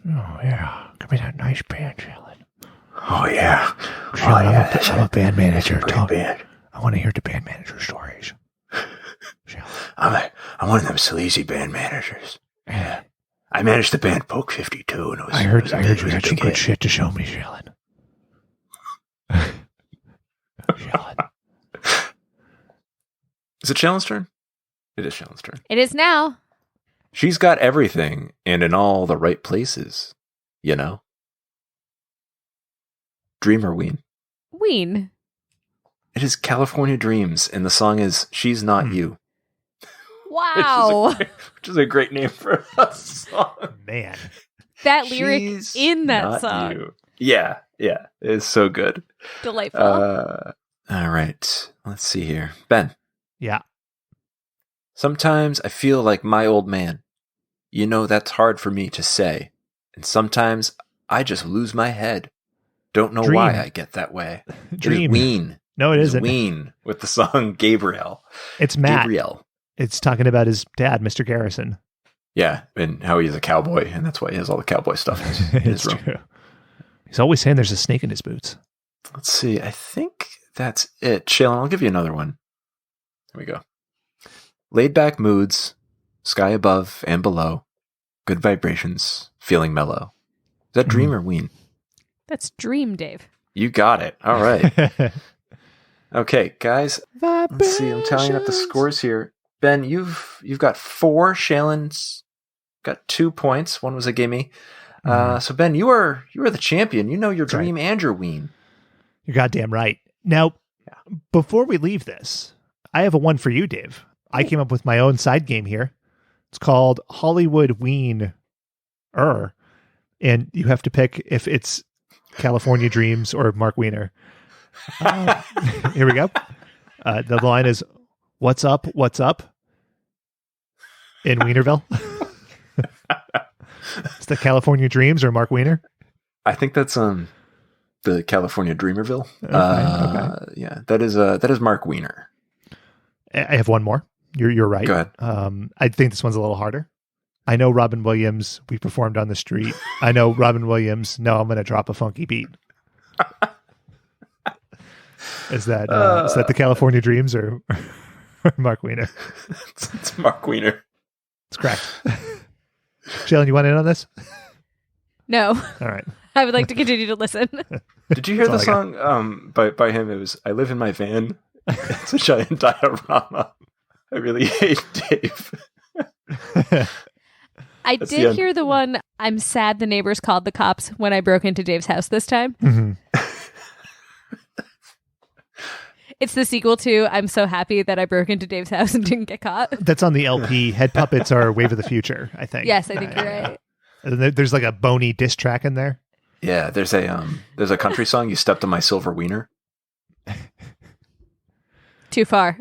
Oh, yeah. Give me that nice band, Shailen. Oh, yeah. Shailen, I'm a band manager. Great band. I want to hear the band manager stories. I'm one of them sleazy band managers. Yeah. I managed the band Poke 52, and it was. I heard a you had some good shit to show me, Shailen. Shailen. Is it Shailen's turn? It is Shailen's turn. It is now. She's got everything and in all the right places, you know? Dream or Ween? Ween. It is California Dreams, and the song is She's Not You. Wow. Which is a great name for a song. Man. That lyric She's in that Not song. You. Yeah. It's so good. Delightful. All right. Let's see here. Ben. Yeah. Sometimes I feel like my old man. You know, that's hard for me to say. And sometimes I just lose my head. Don't know Dream. why I get that way. Dream. It is Ween. No, it isn't. Ween with the song Gabriel. It's Matt. Gabriel. It's talking about his dad, Mr. Garrison. Yeah, and how he's a cowboy, and that's why he has all the cowboy stuff in his room. True. He's always saying there's a snake in his boots. Let's see. I think that's it. Shaylin, I'll give you another one. Here we go. Laid back moods, sky above and below, good vibrations, feeling mellow. Is that Dream or Ween? That's Dream, Dave. You got it. All right. Okay, guys. Let's see. I'm tallying up the scores here. Ben, you've got 4. Shaylin's got 2 points. One was a gimme. So Ben, you are the champion. You know your Dream and your Ween. You're goddamn right. Now, before we leave this, I have a one for you, Dave. I came up with my own side game here. It's called Hollywood Ween. And you have to pick if it's California Dreams or Mark Wiener. Here we go. The line is, what's up in Wienerville? It's the California Dreams or Mark Wiener? I think that's the California Dreamerville. Okay. Yeah, that is Mark Wiener. I have one more. You're right. Go ahead. I think this one's a little harder. I know Robin Williams. We performed on the street. I know Robin Williams. No, I'm going to drop a funky beat. Is that the California Dreams or Mark Weiner? It's Mark Weiner. It's correct. Jalen, you want in on this? No. All right. I would like to continue to listen. Did you hear the song by him? It was "I Live in My Van." It's a giant diorama. I really hate Dave. I did hear the one, "I'm sad the neighbors called the cops when I broke into Dave's house this time." Mm-hmm. It's the sequel to "I'm so happy that I broke into Dave's house and didn't get caught." That's on the LP. Head Puppets are Wave of the Future, I think. Yes, I think you're right. And there's like a bony diss track in there. Yeah, there's a country song, "You Stepped on My Silver Wiener." Too far.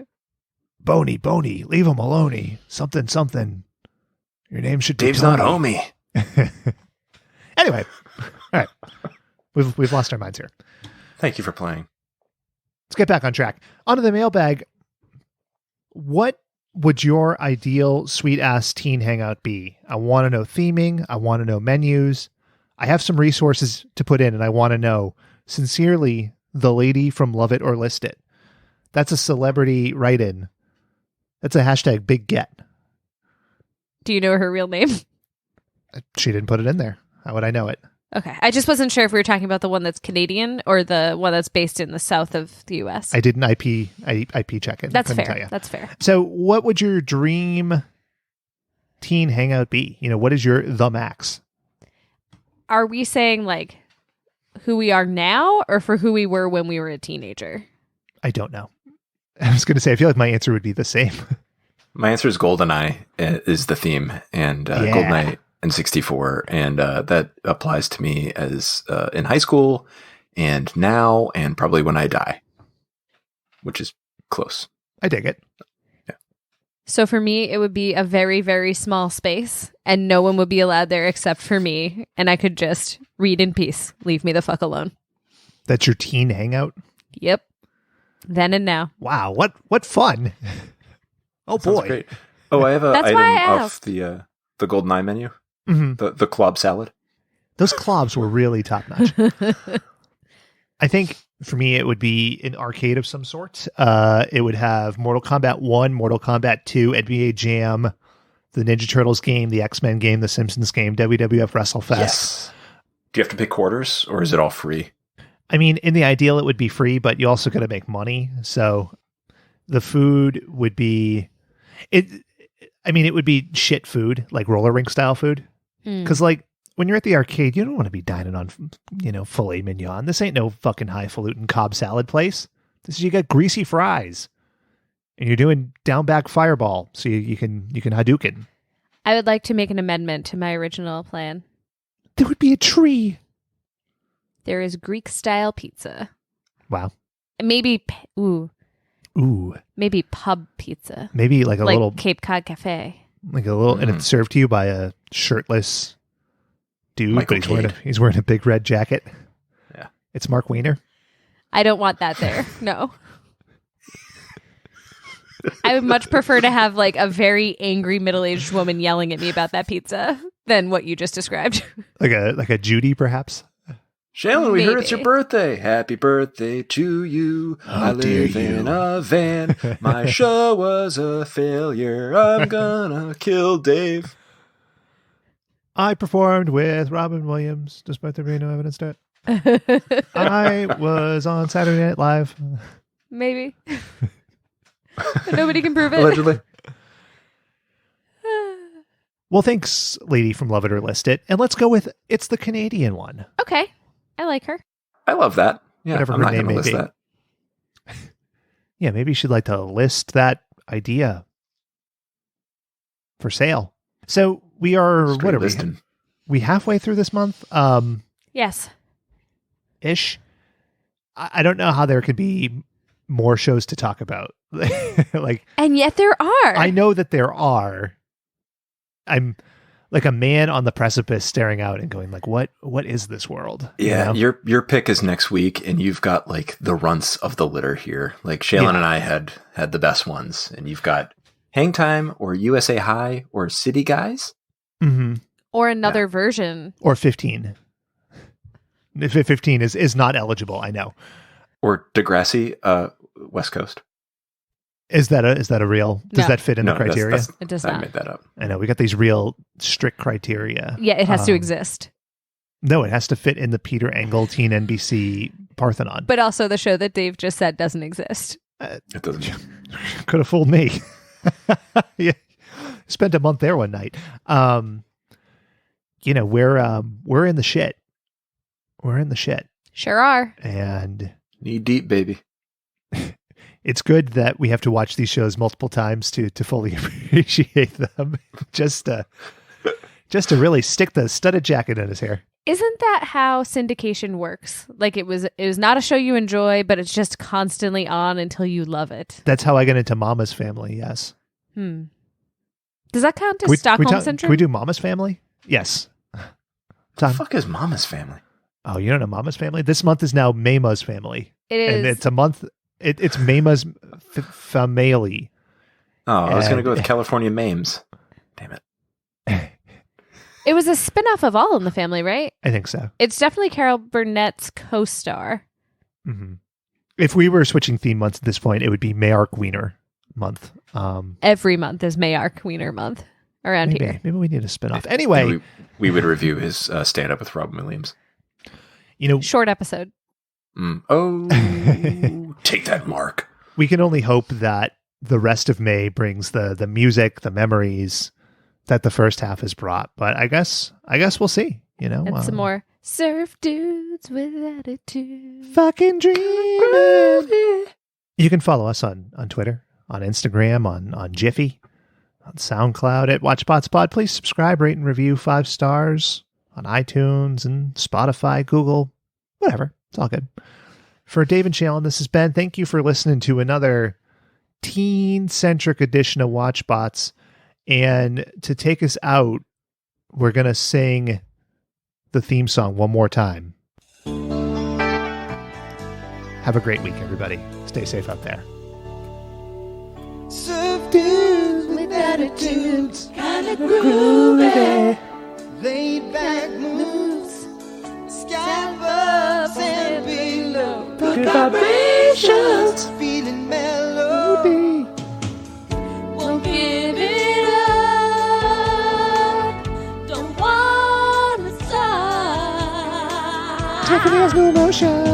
Boney, leave him alone. Something. Your name should be Dave's Tony. not homie. Anyway, all right. We've lost our minds here. Thank you for playing. Let's get back on track. Onto the mailbag. What would your ideal sweet-ass teen hangout be? I want to know theming. I want to know menus. I have some resources to put in, and I want to know, sincerely, the lady from Love It or List It. That's a celebrity write-in. That's a hashtag big get. Do you know her real name? She didn't put it in there. How would I know it? Okay. I just wasn't sure if we were talking about the one that's Canadian or the one that's based in the south of the U.S. I did an IP check-in. That's Couldn't fair. tell you. That's fair. So what would your dream teen hangout be? What is your the max? Are we saying like who we are now or for who we were when we were a teenager? I don't know. I was going to say, I feel like my answer would be the same. My answer is GoldenEye is the theme, and GoldenEye N64, and that applies to me as in high school and now and probably when I die, which is close. I dig it. Yeah. So for me, it would be a very, very small space and no one would be allowed there except for me. And I could just read in peace. Leave me the fuck alone. That's your teen hangout? Yep. Then and now. Wow. What fun. Oh, Sounds boy. Great. Oh, I have an That's item why I off asked. the GoldenEye menu. Mm-hmm. The club salad. Those clubs were really top notch. I think for me, it would be an arcade of some sort. It would have Mortal Kombat 1, Mortal Kombat 2, NBA Jam, the Ninja Turtles game, the X-Men game, the Simpsons game, WWF WrestleFest. Yes. Do you have to pay quarters or is it all free? I mean, in the ideal, it would be free, but you also got to make money. So the food would be it would be shit food, like roller rink style food. Because like when you're at the arcade, you don't want to be dining on, filet mignon. This ain't no fucking highfalutin Cobb salad place. This is, you got greasy fries and you're doing down back fireball. So you can Hadouken. I would like to make an amendment to my original plan. There would be a tree. There is Greek style pizza. Wow. Maybe, Ooh. maybe pub pizza. Maybe like a little Cape Cod Cafe. Like a little, and it's served to you by a shirtless dude, Michael but he's wearing a big red jacket. Yeah. It's Mark Weiner. I don't want that there. No. I would much prefer to have like a very angry middle-aged woman yelling at me about that pizza than what you just described. Like a Judy, perhaps. Shailen, we heard it's your Maybe. birthday. Happy birthday to you. I live in a van. My show was a failure. I'm gonna kill Dave. I performed with Robin Williams, despite there being no evidence to it. I was on Saturday Night Live. Maybe. But nobody can prove it. Allegedly. Well, thanks, lady from Love It or List It. And let's go with, it's the Canadian one. Okay. I like her. I love that. Yeah, Whatever I'm her not name gonna may list be. that. Yeah, maybe she'd like to list that idea for sale. So we are, Straight what are listing. we halfway through this month? Yes. Ish. I don't know how there could be more shows to talk about. Like, And yet there are. I know that there are. I'm like a man on the precipice staring out and going like, what is this world? Yeah, You know? your pick is next week, and you've got like the runts of the litter here. Like Shailen and I had the best ones, and you've got Hang Time or USA High or City Guys. Mm-hmm. Or another version. Or 15. 15 is not eligible, I know. Or Degrassi, West Coast. Is that a real? Does No. that fit in the No, criteria? It does I not. made that up. I know we got these real strict criteria. Yeah, it has to exist. No, it has to fit in the Peter Engel Teen NBC Parthenon. But also the show that Dave just said doesn't exist. It doesn't. Could have fooled me. Yeah, spent a month there one night. You know, we're in the shit. We're in the shit, Sure are. and Knee deep, baby. it's good that we have to watch these shows multiple times to fully appreciate them. just to really stick the studded jacket in his hair. Isn't that how syndication works? Like it was not a show you enjoy, but it's just constantly on until you love it. That's how I got into Mama's Family. Yes. Does that count as Can Stockholm Syndrome? Can we do Mama's Family? Yes. What the fuck is Mama's Family? Oh, you don't know Mama's Family? This month is now Mayma's Family. It is. And it's a month. It's Mayma's Family. Oh, I was going to go with And- California Mames. Damn it. It was a spinoff of All in the Family, right? I think so. It's definitely Carol Burnett's co-star. Mm-hmm. If we were switching theme months at this point, it would be Mayark Wiener month. Every month is Mayark Wiener month around here. Maybe we need a spinoff. Anyway, we would review his stand-up with Robin Williams. you know, Short episode. Oh, take that, Mark. we can only hope that the rest of May brings the music, the memories that the first half has brought. But I guess we'll see. You know, And some more surf dudes with attitude. fucking dreaming. You can follow us on Twitter, on Instagram, on Jiffy, on SoundCloud at WatchBotsPod. Please subscribe, rate, and review 5 stars on iTunes and Spotify, Google, whatever. It's all good. For Dave and Shailen, this is Ben. Thank you for listening to another teen-centric edition of WatchBots. And to take us out, we're going to sing the theme song one more time. Have a great week, everybody. Stay safe out there. Surf dudes with attitudes, kinda groovy, laid back moves, scallops and below, good vibrations, feeling mellow. Won't give it up, don't wanna stop. Tiffany has no emotion.